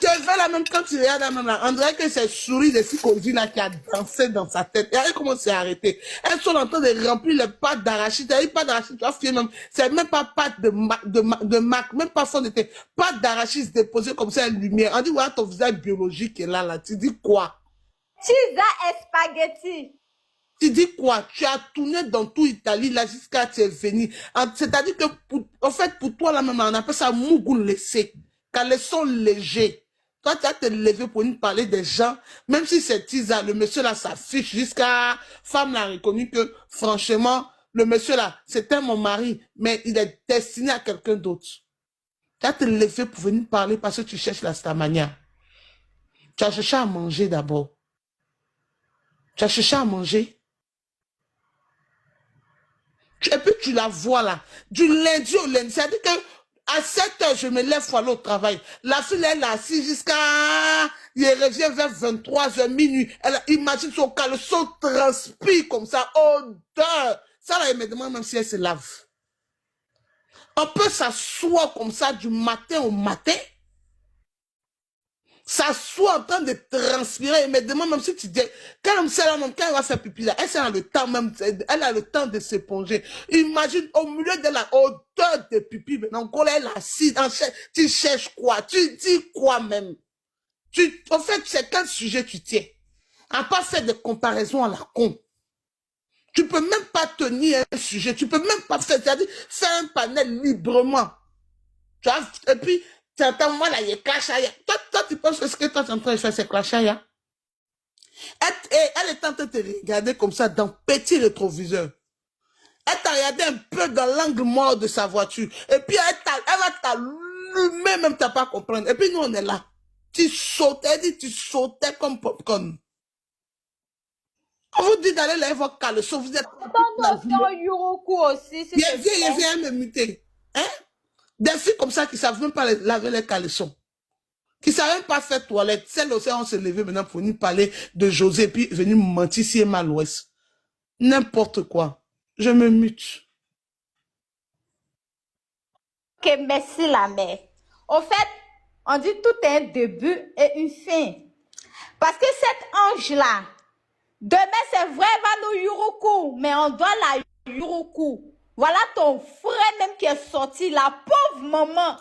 Je fait là, même quand tu regardes là, même là, on dirait que c'est souris de Sikoji là qui a dansé dans sa tête. Et regardez comment c'est arrêté. Elles sont en train de remplir les pâtes d'arachide. T'as dit pâtes d'arachide, tu vas fier même. C'est même pas pâtes de Mac, même pas fond de thé. Pâtes d'arachide déposées comme ça, une lumière. On dit, voilà ton visage biologique est là, là. Tu dis quoi? Pizza et spaghetti. Tu dis quoi? Tu as tourné dans toute Italie là jusqu'à tu es venu. C'est-à-dire que, en fait, pour toi là même, on appelle ça mougoun laissé. Caleçon léger. Toi, tu as te lever pour nous parler des gens, même si c'est Tisa, le monsieur là s'affiche jusqu'à femme l'a reconnu que, franchement, le monsieur là, c'était mon mari, mais il est destiné à quelqu'un d'autre. Tu as te lever pour venir parler parce que tu cherches la stamania. Tu as cherché à manger d'abord. Tu as cherché à manger. Et puis tu la vois là, du lundi au lundi. C'est-à-dire que à 7 heures, je me lève pour aller au travail. La fille, elle est assise jusqu'à... Il revient vers 23 h minuit. Elle imagine son caleçon transpire comme ça, odeur. Ça là, elle me demande même si elle se lave. On peut s'asseoir comme ça du matin au matin. S'assoit en train de transpirer. Elle me demande même si tu dis, quand elle va faire pipi là, elle a le temps même, elle a le temps de s'éponger. Imagine au milieu de la odeur de pipi, maintenant, quand elle est assise, tu cherches quoi? Tu dis quoi même? En fait, c'est quel sujet tu tiens? À pas faire de comparaison à la con. Tu peux même pas tenir un sujet, tu peux même pas faire, c'est-à-dire faire un panel librement. Tu vois, et puis, tu entends, moi, là, il y a clash. Toi, tu penses que ce que toi, tu es en train de faire, c'est clash. Elle est en train de te regarder comme ça dans petit rétroviseur. Elle t'a regardé un peu dans l'angle mort de sa voiture. Et puis, elle va t'allumer, même t'as pas comprendre. Et puis, nous, on est là. Tu sautais, tu sautais comme popcorn. On vous dit d'aller laver votre caleçon, vous êtes... Ton Yuruku aussi, si Il vient me muter. Hein? Des filles comme ça qui savent même pas laver les caleçons. Qui savent même pas faire toilette. Celles aussi, on se lever maintenant pour nous parler de José, puis venir me mentir si elle est mal ouest. N'importe quoi. Je me mute. Ok, merci la mère. Au fait, on dit tout est un début et une fin. Parce que cet ange-là, demain c'est vrai, va nous Yuruku, mais on doit la Yuruku. Voilà ton frère même qui est sorti, la pauvre maman.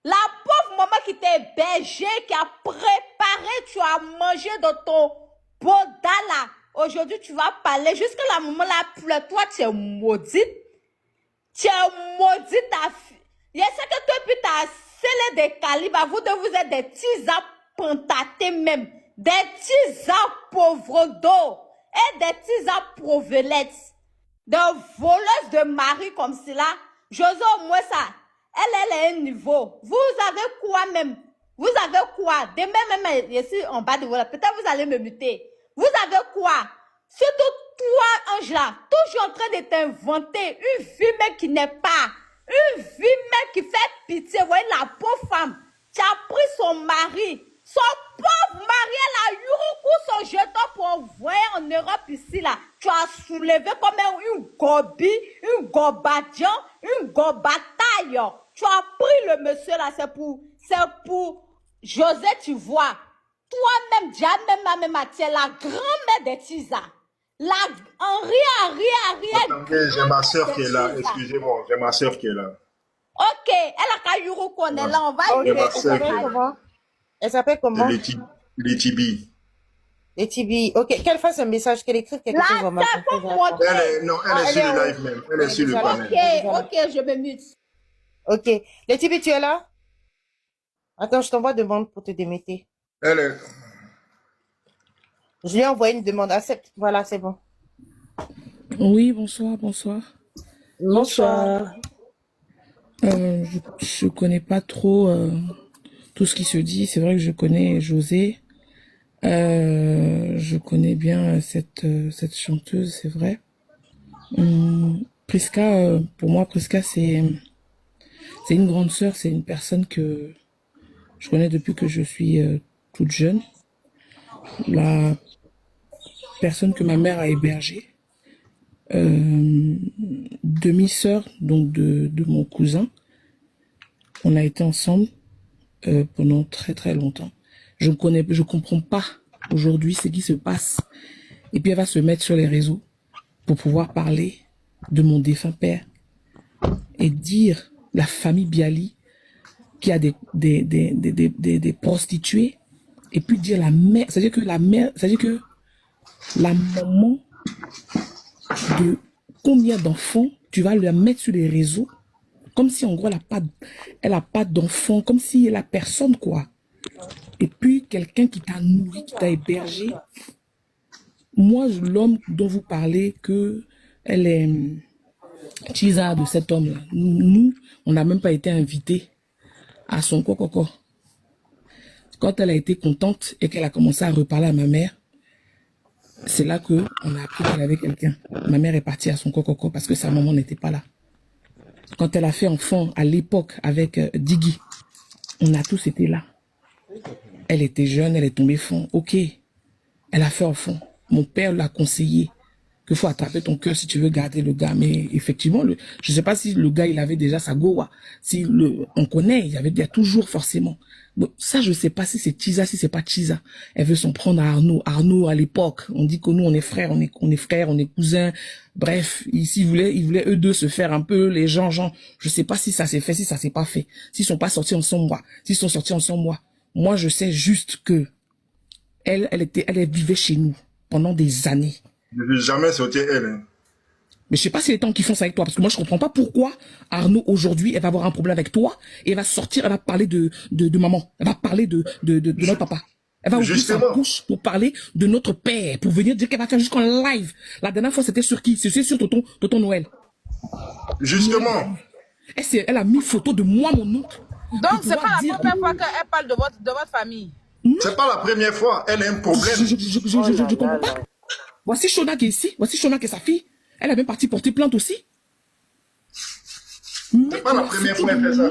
La pauvre maman qui t'a hébergé, qui a préparé, tu as mangé dans ton bodala. Aujourd'hui, tu vas parler jusqu'à la maman là pleure. Toi, tu es maudite. Tu es maudite, ta fille. Je sais que toi, puis tu as scellé des calibres. Vous deux, vous êtes des petits appontatés même. Des petits pauvres d'eau. Et des petits approvelettes. De voleuses de mari comme cela. José, au moins ça. Elle est un niveau. Vous avez quoi même? Vous avez quoi? Demain même, je suis en bas de voilà. Peut-être vous allez me muter. Vous avez quoi? Surtout toi, Angela, toujours en train de t'inventer une vie même qui n'est pas. Une vie même qui fait pitié. Vous voyez la pauvre femme. Tu as pris son mari. Son pauvre mari, elle a eu son jeton pour envoyer en Europe ici là. Tu as soulevé comme une gobi, une gobadian, une gobataille. Tu as pris le monsieur là, c'est pour José, tu vois. Toi-même, jamais ma matière, la grand-mère des Tisa. La, Attendez, j'ai ma soeur qui est là. Excusez-moi, j'ai ma soeur qui est là. Ok, elle a qu'à Yuru qu'on est là, on va Ok, J'ai ma elle soeur s'appelle qui est là. comment? Elle s'appelle comment? Les Tibi. Les Tibi. Ok, qu'elle fasse un message, qu'elle écrive quelque chose en là, ça faut monter. Elle est sur le live même. Elle est sur le panel. Ok, je me mute. Ok. Les Tibi, tu es là? Attends, je t'envoie une demande pour te démettre. Elle est... Je lui ai envoyé une demande. Accepte. Voilà, c'est bon. Oui, bonsoir. Bonsoir. Je connais pas trop tout ce qui se dit. C'est vrai que je connais José. Je connais bien cette chanteuse, c'est vrai. Priska, pour moi, Priska, c'est une grande sœur. C'est une personne que je connais depuis que je suis toute jeune. La personne que ma mère a hébergée. Demi-sœur donc de mon cousin. On a été ensemble pendant très très longtemps. je comprends pas aujourd'hui ce qui se passe. Et puis elle va se mettre sur les réseaux pour pouvoir parler de mon défunt père et dire la famille Bialy qui a des prostituées et puis dire la mère, c'est-à-dire que la maman de combien d'enfants tu vas la mettre sur les réseaux comme si en gros elle a pas d'enfants, comme si elle a personne quoi. Et puis quelqu'un qui t'a nourri, qui t'a hébergé. Moi, l'homme dont vous parlez, que elle est Chiza de cet homme-là. Nous, on n'a même pas été invités à son coco. Quand elle a été contente et qu'elle a commencé à reparler à ma mère, c'est là que on a appris qu'elle avait quelqu'un. Ma mère est partie à son coco parce que sa maman n'était pas là. Quand elle a fait enfant à l'époque avec Diggy, on a tous été là. Elle était jeune, elle est tombée fond. Ok, elle a fait enfant. Mon père l'a conseillé qu'il faut attraper ton cœur si tu veux garder le gars. Mais effectivement, je ne sais pas si le gars, il avait déjà sa goa. Si on connaît, il y a toujours forcément. Bon, ça, je ne sais pas si c'est Chiza, si c'est pas Chiza. Elle veut s'en prendre à Arnaud. Arnaud, à l'époque, on dit que nous, on est frères, on est frères, on est cousins. Bref, ici, ils voulaient eux deux se faire un peu les gens. Je ne sais pas si ça s'est fait, si ça s'est pas fait. S'ils sont pas sortis ensemble, moi. S'ils sont sortis ensemble, moi. Moi, je sais juste que elle vivait chez nous pendant des années. Je ne vais jamais sortir elle. Hein. Mais je sais pas si les temps qui font ça avec toi, parce que moi je comprends pas pourquoi Arnaud aujourd'hui elle va avoir un problème avec toi et elle va sortir, elle va parler de maman, elle va parler de notre papa. Elle va ouvrir sa bouche pour parler de notre père, pour venir dire qu'elle va faire jusqu'en live. La dernière fois c'était sur qui? C'était sur Tonton Noël. Justement. Elle a mis photo de moi, mon oncle. Donc c'est pas la première fois qu'elle parle de votre famille. C'est pas la première fois, elle a un problème. Je comprends pas. Voici Shona qui est ici, voici Shona qui est sa fille. Elle a même parti porter plainte aussi. C'est pas la première fois qu'elle fait ça.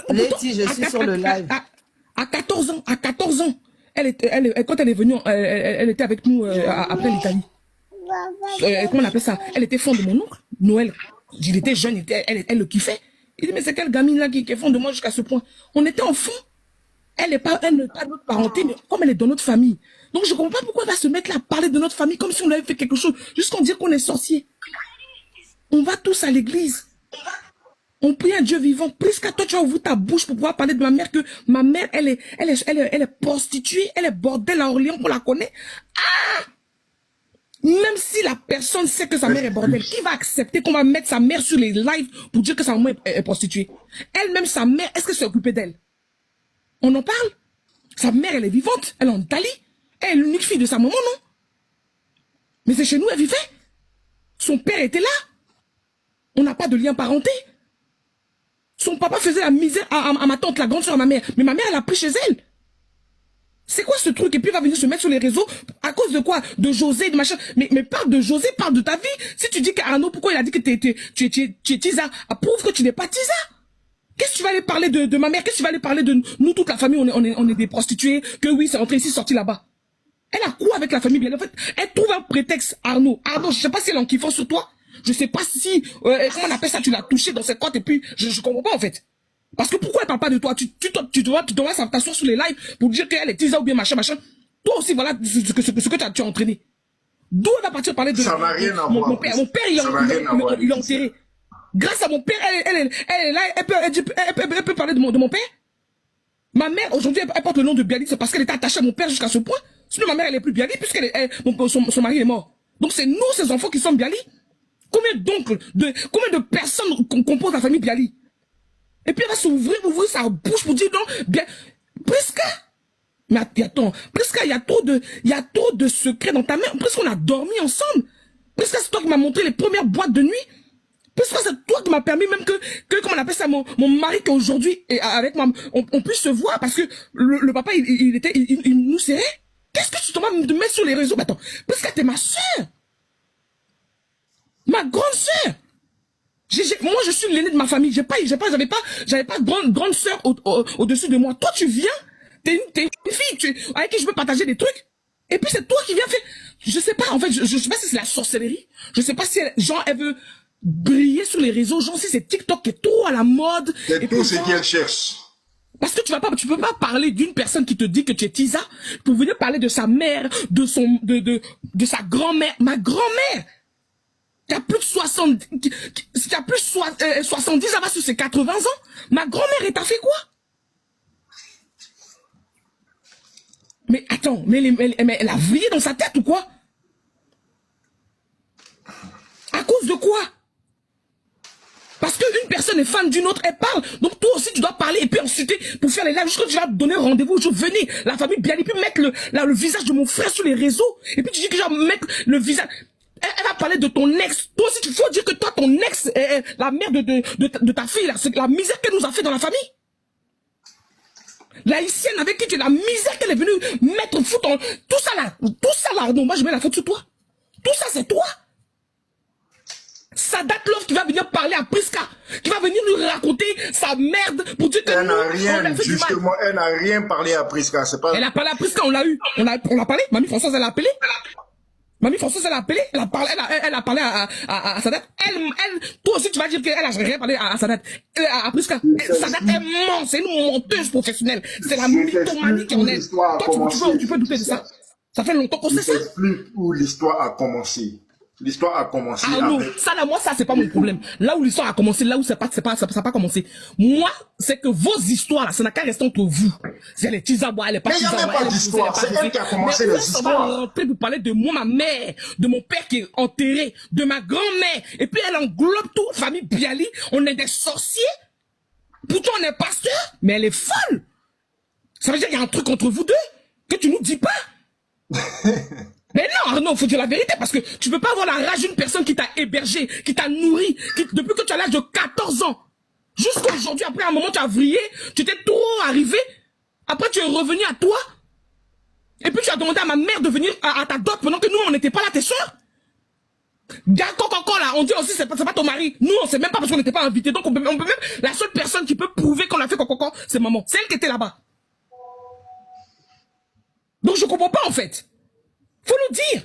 Letty, je suis sur le live. À 14 ans, quand elle est venue, elle était avec nous après l'Italie. Comment on appelle ça? Elle était fond de mon oncle, Noël. Il était jeune, elle le kiffait. Il dit, mais c'est quelle gamine là qui est fond de moi jusqu'à ce point? On était enfants. Elle n'est pas de notre parenté, mais comme elle est dans notre famille. Donc je ne comprends pas pourquoi elle va se mettre là à parler de notre famille comme si on avait fait quelque chose, jusqu'à dire qu'on est sorcier. On va tous à l'église. On prie un Dieu vivant. Plus qu'à toi, tu vas ouvrir ta bouche pour pouvoir parler de ma mère, que ma mère, elle est prostituée, elle est bordel à Orléans, qu'on la connaît. Ah! Même si la personne sait que sa mère est bordel, qui va accepter qu'on va mettre sa mère sur les lives pour dire que sa maman est prostituée? Elle-même, sa mère, est-ce qu'elle s'est occupée d'elle? On en parle. Sa mère, elle est vivante. Elle est en Italie. Elle est l'unique fille de sa maman, non? Mais c'est chez nous, elle vivait. Son père était là. On n'a pas de lien parenté. Son papa faisait la misère à ma tante, la grande soeur, à ma mère. Mais ma mère, elle a pris chez elle. C'est quoi ce truc? Et puis, il va venir se mettre sur les réseaux. À cause de quoi? De José, de machin. Mais parle de José, parle de ta vie. Si tu dis qu'Arnaud, pourquoi il a dit que tu es Tiza? Prouve que tu n'es pas Tiza. Qu'est-ce que tu vas aller parler de ma mère? Qu'est-ce que tu vas aller parler de nous, toute la famille, on est des prostituées, que oui, c'est rentré ici, sorti là-bas. Elle a quoi avec la famille bien? En fait, elle trouve un prétexte, Arnaud. Arnaud, je sais pas si elle est en kiffant sur toi. Je sais pas si, comment on appelle ça, tu l'as touché dans ses côtes et puis, je comprends pas en fait. Parce que pourquoi elle parle pas de toi? Tu dois t'asseoir sur les lives pour dire qu'elle est Tiza ou bien machin. Toi aussi, voilà ce que tu as entraîné. D'où elle va partir parler de ça n'a rien à voir. Mon père, il est enterré. Grâce à mon père, elle est là, elle peut parler de mon père. Ma mère, aujourd'hui, elle porte le nom de Bialy, c'est parce qu'elle était attachée à mon père jusqu'à ce point. Sinon, ma mère, elle est plus Bialy, son mari est mort. Donc, c'est nous, ces enfants, qui sommes Bialy. Combien de personnes composent la famille Bialy? Et puis, elle va ouvrir sa bouche pour dire non, bien, Prisca. Mais attends, Prisca, il y a trop de secrets dans ta mère. Prisca, on a dormi ensemble. Prisca, c'est toi qui m'as montré les premières boîtes de nuit. Prisca, c'est toi qui m'as permis même que comment on appelle ça, mon mari qui aujourd'hui, avec moi, on puisse se voir parce que le papa, il nous serrait. Qu'est-ce que tu t'en vas me mettre sur les réseaux? Mais attends, Prisca, t'es ma soeur. Ma grande soeur. Moi, je suis l'aîné de ma famille. J'avais pas grande soeur au-dessus de moi. Toi, tu viens, t'es une fille, avec qui je peux partager des trucs. Et puis, c'est toi qui viens faire, je sais pas, en fait, je sais pas si c'est la sorcellerie. Je sais pas si, elle veut briller sur les réseaux. Genre, si c'est TikTok qui est trop à la mode. C'est tout ce qu'elle cherche. Parce que tu peux pas parler d'une personne qui te dit que tu es Tisa pour venir parler de sa mère, de sa grand-mère. Ma grand-mère, qui a plus de 70, qui a plus 70, ça va sur ses 80 ans. Ma grand-mère, elle t'a fait quoi? Mais attends, mais elle a vrillé dans sa tête ou quoi? À cause de quoi? Parce qu'une personne est fan d'une autre, elle parle. Donc toi aussi, tu dois parler et puis ensuite, pour faire les lives, jusqu'à tu vas donner rendez-vous, je venais, la famille bien, et puis mettre le visage de mon frère sur les réseaux. Et puis tu dis que je vais mettre le visage. Elle va parler de ton ex. Toi aussi, il faut dire que toi, ton ex, la mère de ta fille, là, c'est la misère qu'elle nous a fait dans la famille. La haïtienne avec qui tu es, la misère qu'elle est venue mettre, foutre en... Tout ça là, non, moi je mets la faute sur toi. Tout ça, c'est toi. Sadat Love qui va venir parler à Priska, qui va venir nous raconter sa merde pour dire que elle nous, n'a rien, on a fait justement, elle n'a rien parlé à Priska, c'est pas... Elle a parlé à Priska, on l'a eu. On l'a parlé, Mamie Françoise, elle a appelé. Mamie Françoise, elle a appelé, elle a parlé à Sadat. Toi aussi, tu vas dire qu'elle a rien parlé à Sadat. À Priska. Sadat, elle ment, c'est une menteuse professionnelle. C'est la mythomanie qui en est. Toi, tu peux douter de ça. Ça fait longtemps qu'on sait ça. Je t'explique où l'histoire a commencé. L'histoire a commencé non, avec... ça là, moi, ça, c'est pas mon problème. Là où l'histoire a commencé, là où ça n'a pas commencé. Moi, c'est que vos histoires, là, ça n'a qu'à rester entre vous. Si elle est Tizabois, elle est pas Tizabois. Mais il n'y a même pas d'histoire, c'est elle qui a commencé les histoires. Mais vous rentrer pour parler de moi, ma mère, de mon père qui est enterré, de ma grand-mère, et puis elle englobe toute famille Biali, on est des sorciers. Pourtant, on est pasteur, mais elle est folle. Ça veut dire qu'il y a un truc entre vous deux que tu nous dis pas. Mais non, Arnaud, faut dire la vérité, parce que tu peux pas avoir la rage d'une personne qui t'a hébergé, qui t'a nourri, depuis que tu as l'âge de 14 ans. Jusqu'à aujourd'hui, après un moment, tu as vrillé, tu t'es trop arrivé, après tu es revenu à toi, et puis tu as demandé à ma mère de venir à ta dot pendant que nous, on n'était pas là, tes soeurs. D'accord, là, on dit aussi, c'est pas ton mari. Nous, on sait même pas parce qu'on n'était pas invités, donc on peut même, la seule personne qui peut prouver qu'on a fait coco, c'est maman. C'est elle qui était là-bas. Donc je comprends pas, en fait. Faut nous dire.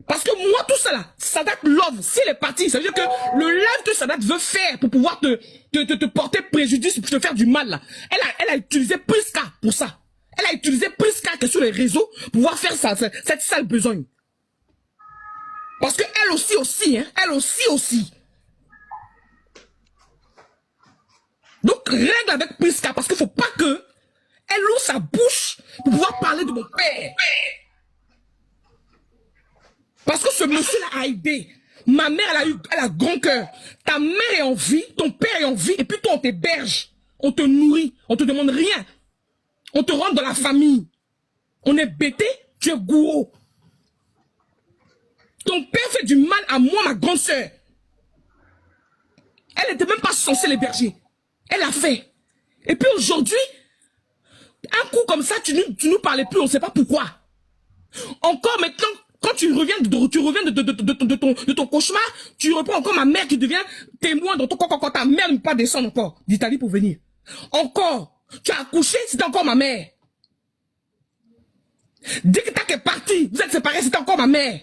Parce que moi, tout ça là, Sadat Love, s'il est parti, ça veut dire que le live que Sadat veut faire pour pouvoir te porter préjudice, pour te faire du mal là, elle a utilisé Priska pour ça. Elle a utilisé Priska qui est sur les réseaux pour pouvoir faire cette sale besogne. Parce que elle aussi, hein, elle aussi. Donc règle avec Priska parce qu'il faut pas que elle ouvre sa bouche pour pouvoir parler de mon père. Parce que ce monsieur-là a aidé. Ma mère, elle a grand cœur. Ta mère est en vie, ton père est en vie, et puis toi, on t'héberge. On te nourrit, on te demande rien. On te rentre dans la famille. On est bêté, tu es gourou. Ton père fait du mal à moi, ma grande sœur. Elle n'était même pas censée l'héberger. Elle a fait. Et puis aujourd'hui, un coup comme ça, tu nous parlais plus, on ne sait pas pourquoi. Encore maintenant, quand tu reviens de ton cauchemar, tu reprends encore ma mère qui devient témoin dans ton corps quand ta mère ne peut pas descendre encore d'Italie pour venir. Encore, tu as accouché, c'était encore ma mère. Dès que ta est partie, vous êtes séparés, c'était encore ma mère.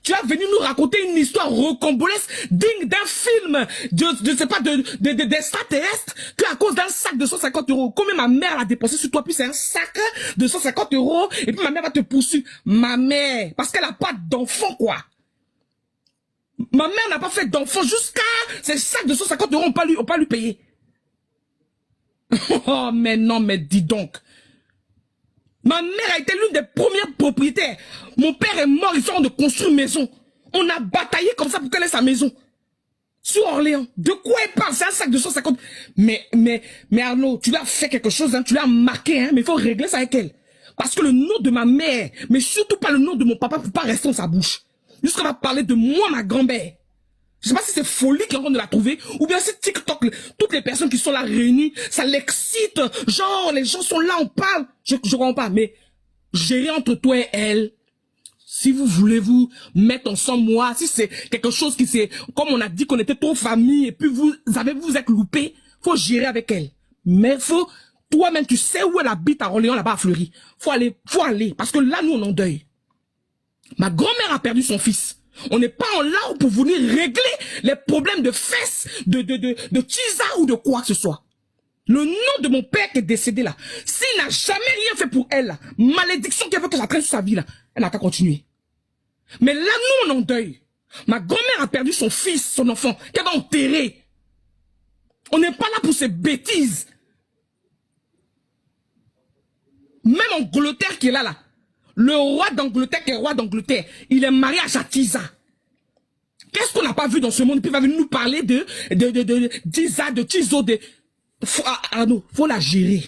Tu as venu nous raconter une histoire rocambolesque digne d'un film je sais pas, d'extraterrestre, qu'à cause d'un sac de 150 €. Combien ma mère a dépensé sur toi, puis c'est un sac de 150 €, et puis ma mère va te poursuivre. Ma mère, parce qu'elle a pas d'enfant, quoi. Ma mère n'a pas fait d'enfant jusqu'à ces sacs de 150 €, on pas lui payer. Oh, mais non, mais dis donc. Ma mère a été l'une des premières propriétaires. Mon père est mort, ils sont de construire une maison. On a bataillé comme ça pour qu'elle ait sa maison. Sur Orléans. De quoi elle parle? C'est un sac de 150. Mais Arnaud, tu lui as fait quelque chose, hein, tu l'as marqué, hein, mais il faut régler ça avec elle. Parce que le nom de ma mère, mais surtout pas le nom de mon papa, ne peut pas rester dans sa bouche. Jusqu'à va parler de moi, ma grand-mère. Je sais pas si c'est folie qui est en train de la trouver, ou bien c'est TikTok, toutes les personnes qui sont là réunies, ça l'excite, genre, les gens sont là, on parle, je comprends pas, mais gérer entre toi et elle, si vous voulez vous mettre ensemble, moi, si c'est quelque chose qui c'est, comme on a dit qu'on était trop famille, et puis vous êtes loupé, faut gérer avec elle. Mais toi-même, tu sais où elle habite à Orléans, là-bas à Fleury. Faut aller, parce que là, nous, on est en deuil. Ma grand-mère a perdu son fils. On n'est pas en là pour venir régler les problèmes de fesses, de tisa ou de quoi que ce soit. Le nom de mon père qui est décédé là, s'il n'a jamais rien fait pour elle, là, malédiction qui veut que ça traîne sur sa vie là, elle n'a qu'à continuer. Mais là, nous, on est en deuil. Ma grand-mère a perdu son fils, son enfant, qu'elle va enterrer. On n'est pas là pour ces bêtises. Même Angleterre qui est là, le roi d'Angleterre qui est roi d'Angleterre, il est marié à Jatiza. Qu'est-ce qu'on n'a pas vu dans ce monde? Puis il va venir nous parler de Diza, de Tizo, faut la gérer.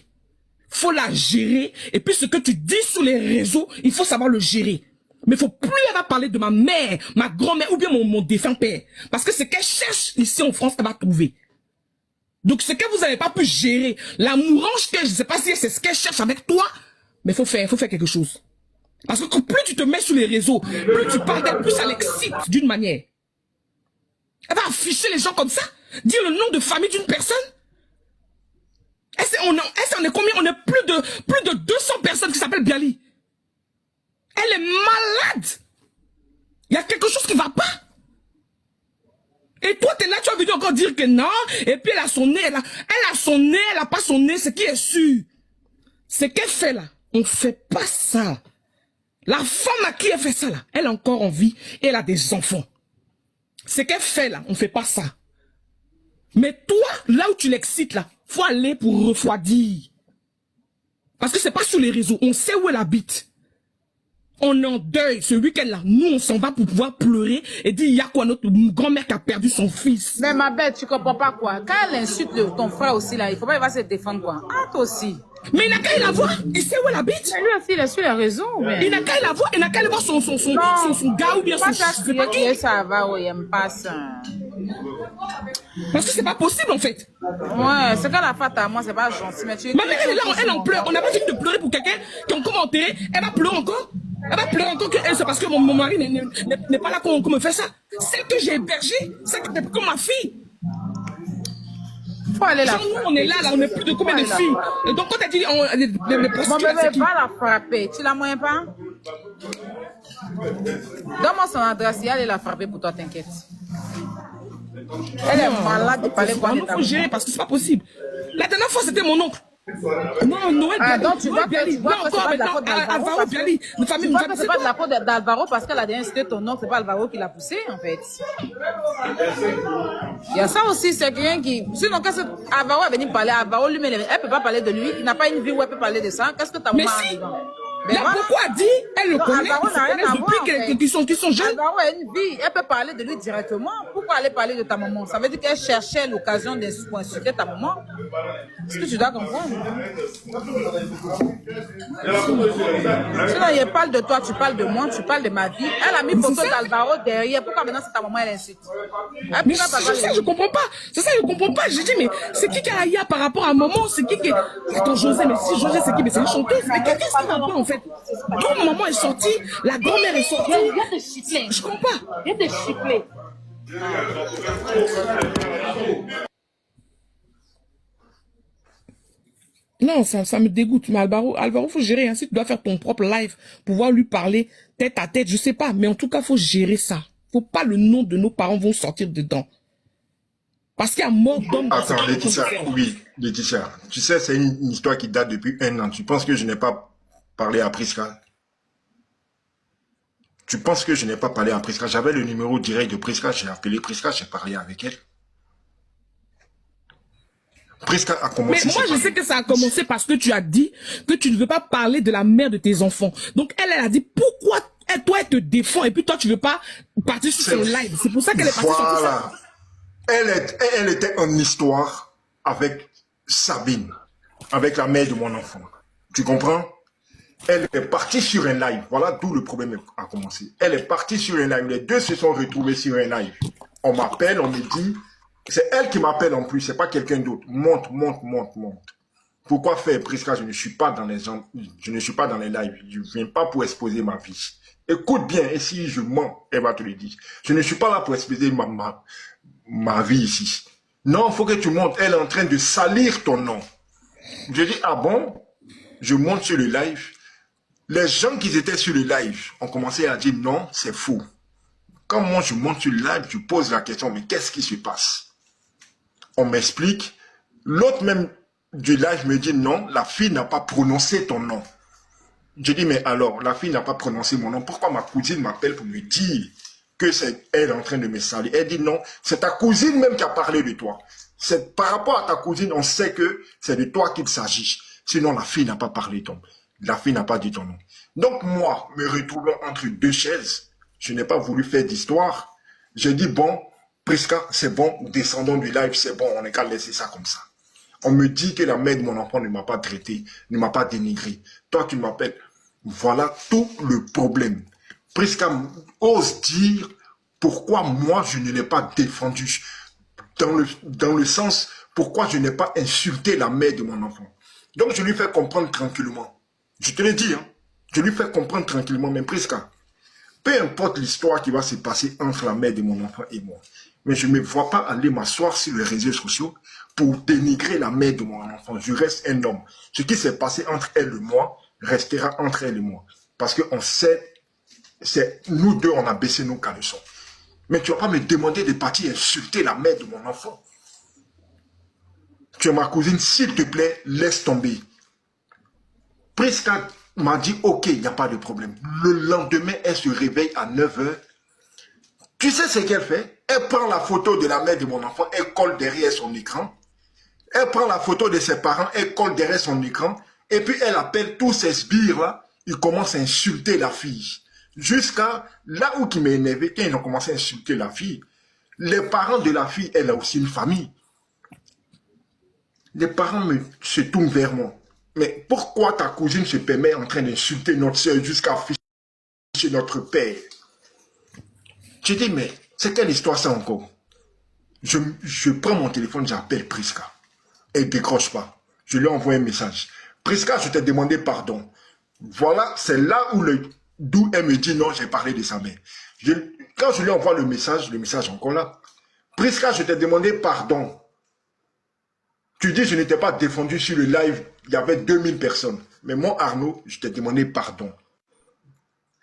Faut la gérer. Et puis ce que tu dis sur les réseaux, il faut savoir le gérer. Mais il faut plus elle va parler de ma mère, ma grand-mère ou bien mon défunt père. Parce que ce qu'elle cherche ici en France, elle va trouver. Donc ce que vous n'avez pas pu gérer, l'amourange que je ne sais pas si c'est ce qu'elle cherche avec toi, mais faut faire quelque chose. Parce que plus tu te mets sur les réseaux, plus tu parles d'elle, plus ça l'excite d'une manière. Elle va afficher les gens comme ça, dire le nom de famille d'une personne. On est combien? On est plus de 200 personnes qui s'appellent Biali. Elle est malade. Il y a quelque chose qui ne va pas. Et toi, t'es là, tu as vu encore dire que non. Et puis elle a son nez, elle a son nez, elle n'a pas son nez, ce qui est sûr. Ce qu'elle fait là, on ne fait pas ça. La femme à qui elle fait ça là, elle est encore en vie et elle a des enfants. Ce qu'elle fait là, on ne fait pas ça. Mais toi, là où tu l'excites là, faut aller pour refroidir. Parce que c'est pas sur les réseaux, on sait où elle habite. On est en deuil ce week-end-là. Nous, on s'en va pour pouvoir pleurer et dire, il y a quoi, notre grand-mère qui a perdu son fils. Mais ma belle, tu comprends pas quoi? Quand elle insulte ton frère aussi là, il faut pas qu'il va se défendre quoi. Ah, toi aussi. Mais il n'a qu'à y la voir. Il sait où elle habite. Mais lui aussi, il est sur les réseaux. Mais... Il n'a qu'à y la voir. Il n'a qu'à aller voir son gars ou bien son... Ça va, oui, il n'aime pas ça. Parce que c'est pas possible en fait. Ouais, c'est quand la fête à moi, c'est pas gentil. Mais tu... Ma mère, elle est là, elle en pleure. On n'a pas fini de pleurer pour quelqu'un qui a commenté. Elle va pleurer encore. Elle va pleurer encore que c'est parce que mon mari n'est pas là qu'on me fait ça. Celle que j'ai hébergée, celle qui est comme ma fille. Faut aller là. Nous, on est là, on est plus de combien de filles. Et donc quand elle dit les prostituées, mon bébé, va la frapper. Tu la moyens pas? Donne-moi son adresse, il allait la frapper pour toi, t'inquiète. Elle est malade de parler quoi. Il faut gérer parce que c'est pas possible. La dernière fois, c'était mon oncle. Non, Noël ah, Biali. Donc tu vois que c'est pas de la faute d'Alvaro. Tu vois que c'est pas de la faute d'Alvaro parce qu'elle a déjà incité ton oncle, c'est pas Alvaro qui l'a poussé en fait. Il y a ça aussi, c'est quelqu'un qui... Sinon, quand Alvaro est venu parler, Alvaro lui-même, elle peut pas parler de lui, il n'a pas une vie où elle peut parler de ça. Qu'est-ce que t'as mais marre si. dedans? Mais voilà. Pourquoi elle dit, elle le connaît, depuis qu'ils sont jeunes. Alvaro a une vie, elle peut parler de lui directement. Pourquoi aller parler de ta maman? Ça veut dire qu'elle cherchait l'occasion d'insulter ta maman. Est-ce que tu dois comprendre? Sinon, il parle de toi, tu parles de moi, tu parles de ma vie. Elle a mis photo d'Alvaro derrière. Pourquoi maintenant c'est ta maman, elle insulte? Mais c'est ça, je comprends pas. C'est ça, je comprends pas. J'ai dit, mais c'est qui a Aya par rapport à maman? C'est qui Attends, José, mais si José, c'est qui? Mais c'est une chanteuse. Mais qu'est-ce qu'il a pas en fait? Quand maman est sortie, la grand-mère est sortie. Viens te chifler. Je comprends pas. Viens te chifler. Non, ça me dégoûte. Mais Alvaro, faut gérer. Hein. Si tu dois faire ton propre live, pouvoir lui parler tête à tête, je sais pas. Mais en tout cas, faut gérer ça. Faut pas le nom de nos parents vont sortir dedans. Parce qu'il y a mort d'homme. Attends, Laetitia, oui, Laetitia. Tu sais, c'est une histoire qui date depuis 1 an. Tu penses que je n'ai pas parlé à Prisca? Tu penses que je n'ai pas parlé à Prisca? J'avais le numéro direct de Prisca, j'ai appelé Prisca, j'ai parlé avec elle. Prisca a commencé. Mais moi, je sais que ça a commencé parce que tu as dit que tu ne veux pas parler de la mère de tes enfants. Donc, elle a dit, pourquoi toi, elle te défend et puis toi, tu ne veux pas partir sur son live. C'est pour ça qu'elle est partie sur tout ça. Elle était en histoire avec Sabine, avec la mère de mon enfant. Tu comprends? Elle est partie sur un live. Voilà d'où le problème a commencé. Elle est partie sur un live. Les deux se sont retrouvés sur un live. On m'appelle, on me dit... C'est elle qui m'appelle en plus, c'est pas quelqu'un d'autre. Monte. Pourquoi faire, Prisca? Je ne suis pas dans les lives. Je ne viens pas pour exposer ma vie. Écoute bien, et si je mens, elle va te le dire. Je ne suis pas là pour exposer ma vie ici. Non, il faut que tu montes. Elle est en train de salir ton nom. Je dis, ah bon? Je monte sur le live. Les gens qui étaient sur le live ont commencé à dire non, c'est faux. Quand moi je monte sur le live, je pose la question, mais qu'est-ce qui se passe? On m'explique. L'autre même du live me dit non, la fille n'a pas prononcé ton nom. Je dis, mais alors, la fille n'a pas prononcé mon nom. Pourquoi ma cousine m'appelle pour me dire que c'est elle en train de me saluer? Elle dit non, c'est ta cousine même qui a parlé de toi. C'est par rapport à ta cousine, on sait que c'est de toi qu'il s'agit. Sinon, la fille n'a pas parlé ton nom. La fille n'a pas dit ton nom. Donc moi, me retrouvant entre deux chaises, je n'ai pas voulu faire d'histoire. J'ai dit, bon, Prisca, c'est bon, descendons du live, c'est bon, on n'est qu'à laisser ça comme ça. On me dit que la mère de mon enfant ne m'a pas traité, ne m'a pas dénigré. Toi, tu m'appelles. Voilà tout le problème. Prisca ose dire pourquoi moi, je ne l'ai pas défendu. Dans le sens, pourquoi je n'ai pas insulté la mère de mon enfant. Donc, je lui fais comprendre tranquillement. Je te l'ai dit, hein. Je lui fais comprendre tranquillement, mais Prisca, peu importe l'histoire qui va se passer entre la mère de mon enfant et moi, mais je ne me vois pas aller m'asseoir sur les réseaux sociaux pour dénigrer la mère de mon enfant. Je reste un homme. Ce qui s'est passé entre elle et moi restera entre elle et moi. Parce qu'on sait, c'est nous deux, on a baissé nos caleçons. Mais tu ne vas pas me demander de partir insulter la mère de mon enfant. Tu es ma cousine, s'il te plaît, laisse tomber. Prisca m'a dit, ok, il n'y a pas de problème. Le lendemain, elle se réveille à 9 h. Tu sais ce qu'elle fait? Elle prend la photo de la mère de mon enfant, elle colle derrière son écran. Elle prend la photo de ses parents, elle colle derrière son écran. Et puis elle appelle tous ces sbires là. Ils commencent à insulter la fille. Jusqu'à là où qui m'a énervé, quand ils ont commencé à insulter la fille, les parents de la fille, elle a aussi une famille. Les parents se tournent vers moi. Mais pourquoi ta cousine se permet en train d'insulter notre soeur jusqu'à afficher notre père? Je dis, mais c'est quelle histoire ça encore? Je prends mon téléphone, j'appelle Prisca. Elle ne décroche pas. Je lui envoie un message. Prisca, je t'ai demandé pardon. Voilà, c'est là d'où elle me dit non, j'ai parlé de sa mère. Quand je lui envoie le message encore là. Prisca, je t'ai demandé pardon. Tu dis, je n'étais pas défendu sur le live, il y avait 2000 personnes. Mais moi, Arnaud, je t'ai demandé pardon.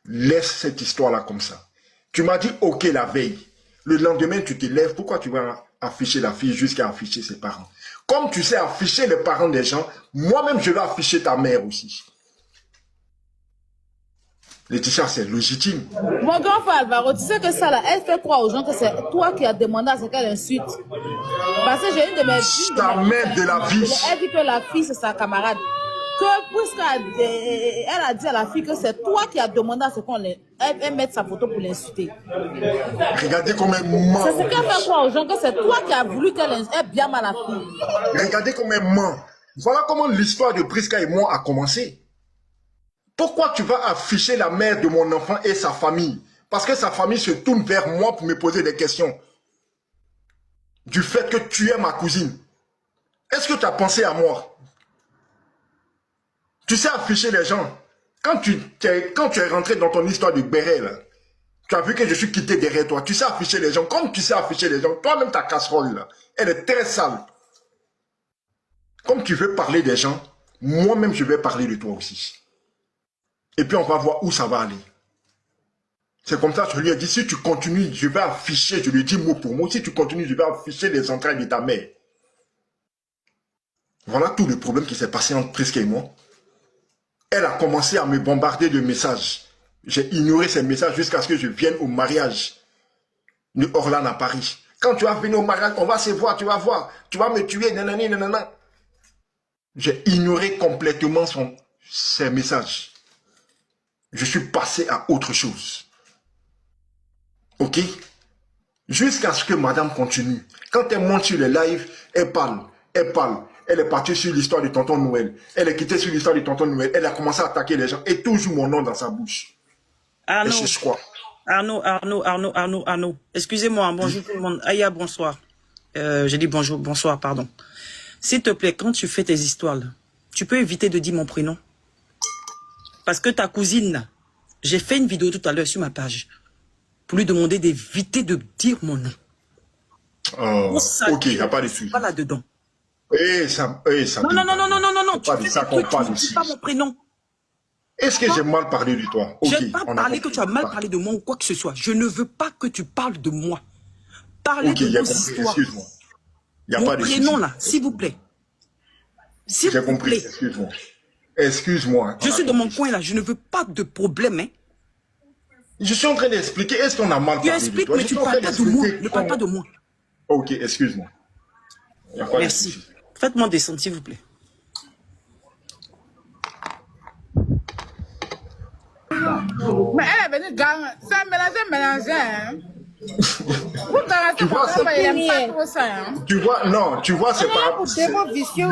Laisse cette histoire-là comme ça. Tu m'as dit, ok, la veille. Le lendemain, tu te lèves. Pourquoi tu vas afficher la fille jusqu'à afficher ses parents? Comme tu sais afficher les parents des gens, moi-même, je vais afficher ta mère aussi. Laetitia, c'est légitime. Mon grand frère Alvaro, tu sais que ça là, elle fait croire aux gens que c'est toi qui as demandé à ce qu'elle insulte. Parce que j'ai une de mes... Ta mère de la vie. Elle dit que la fille, c'est sa camarade. Que puisqu'elle a dit à la fille que c'est toi qui as demandé à ce qu'elle mette sa photo pour l'insulter. Regardez comment elle ment. C'est ce qu'elle fait croire aux gens, que c'est toi qui as voulu qu'elle bien mal la fille. Regardez comment elle ment. Voilà comment l'histoire de Prisca et moi a commencé. Pourquoi tu vas afficher la mère de mon enfant et sa famille? Parce que sa famille se tourne vers moi pour me poser des questions. Du fait que tu es ma cousine. Est-ce que tu as pensé à moi? Tu sais afficher les gens. Quand tu es rentré dans ton histoire de béret, là, tu as vu que je suis quitté derrière toi. Tu sais afficher les gens. Comme tu sais afficher les gens, toi-même ta casserole, là, elle est très sale. Comme tu veux parler des gens, moi-même je vais parler de toi aussi. Et puis on va voir où ça va aller. C'est comme ça que je lui ai dit, si tu continues, je vais afficher, je lui dis mot pour mot, si tu continues, je vais afficher les entrailles de ta mère. Voilà tout le problème qui s'est passé entre Prisca et moi. Elle a commencé à me bombarder de messages. J'ai ignoré ces messages jusqu'à ce que je vienne au mariage de Orlan à Paris. Quand tu vas venir au mariage, on va se voir, tu vas voir. Tu vas me tuer, nanani, nanana. J'ai ignoré complètement ces messages. Je suis passé à autre chose. Ok? Jusqu'à ce que madame continue. Quand elle monte sur les lives, elle parle, elle parle. Elle est partie sur l'histoire de tonton Noël. Elle est quittée sur l'histoire de tonton Noël. Elle a commencé à attaquer les gens. Et toujours mon nom dans sa bouche. Arnaud, et je crois. Arnaud. Excusez-moi, bonjour tout le monde. Aya, bonsoir. J'ai dit bonsoir, pardon. S'il te plaît, quand tu fais tes histoires, là, tu peux éviter de dire mon prénom. Parce que ta cousine, j'ai fait une vidéo tout à l'heure sur ma page pour lui demander d'éviter de dire mon nom. Ok, il n'y a pas de souci. Pas là-dedans. Non. Tu fais ça qu'on parle aussi. Pas mon prénom. Est-ce que j'ai mal parlé de toi? Je n'ai pas parlé que tu as mal parlé de moi ou quoi que ce soit. Je ne veux pas que tu parles de moi. Parlez de nos histoires. Excuse-moi. Il n'y a pas de souci. Mon prénom là, s'il vous plaît. S'il J'ai vous compris, plaît. excuse-moi. Excuse-moi. Je suis dans mon coin là, je ne veux pas de problème. Hein. Je suis en train d'expliquer, est-ce qu'on a mal Tu parlé de expliques, toi? mais Je tu suis ne en train parles pas de moi. d'expliquer Ne parle pas de moi. Ok, excuse-moi. Y a pas de Merci. souci. Faites-moi descendre, s'il vous plaît. Mais elle est venue gagne. Ça mélanger, hein. Vous Tu vois, c'est- elle aime pas trop ça, hein. Tu vois, non, tu vois, c'est pas... Pour démon vicieux,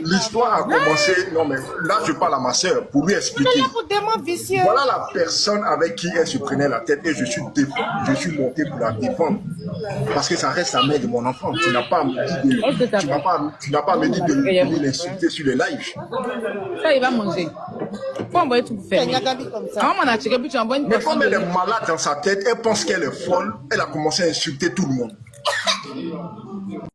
L'histoire a commencé... Non, mais là, je parle à ma soeur pour lui expliquer. pour démon vicieux. Voilà la personne avec qui elle se prenait la tête et je suis monté pour la défendre. Parce que ça reste la mère de mon enfant. Tu n'as pas à me dire de... Tu n'as pas à me dire de venir l'insulter sur les lives. Ça, il va manger. Faut envoyer tout faire. Comme ça. Comment on a tiré, puis tu envoies une Mais personne. comme elle est malade dans sa tête, elle pense qu'elle est folle, elle a commencé à insulter tout le monde.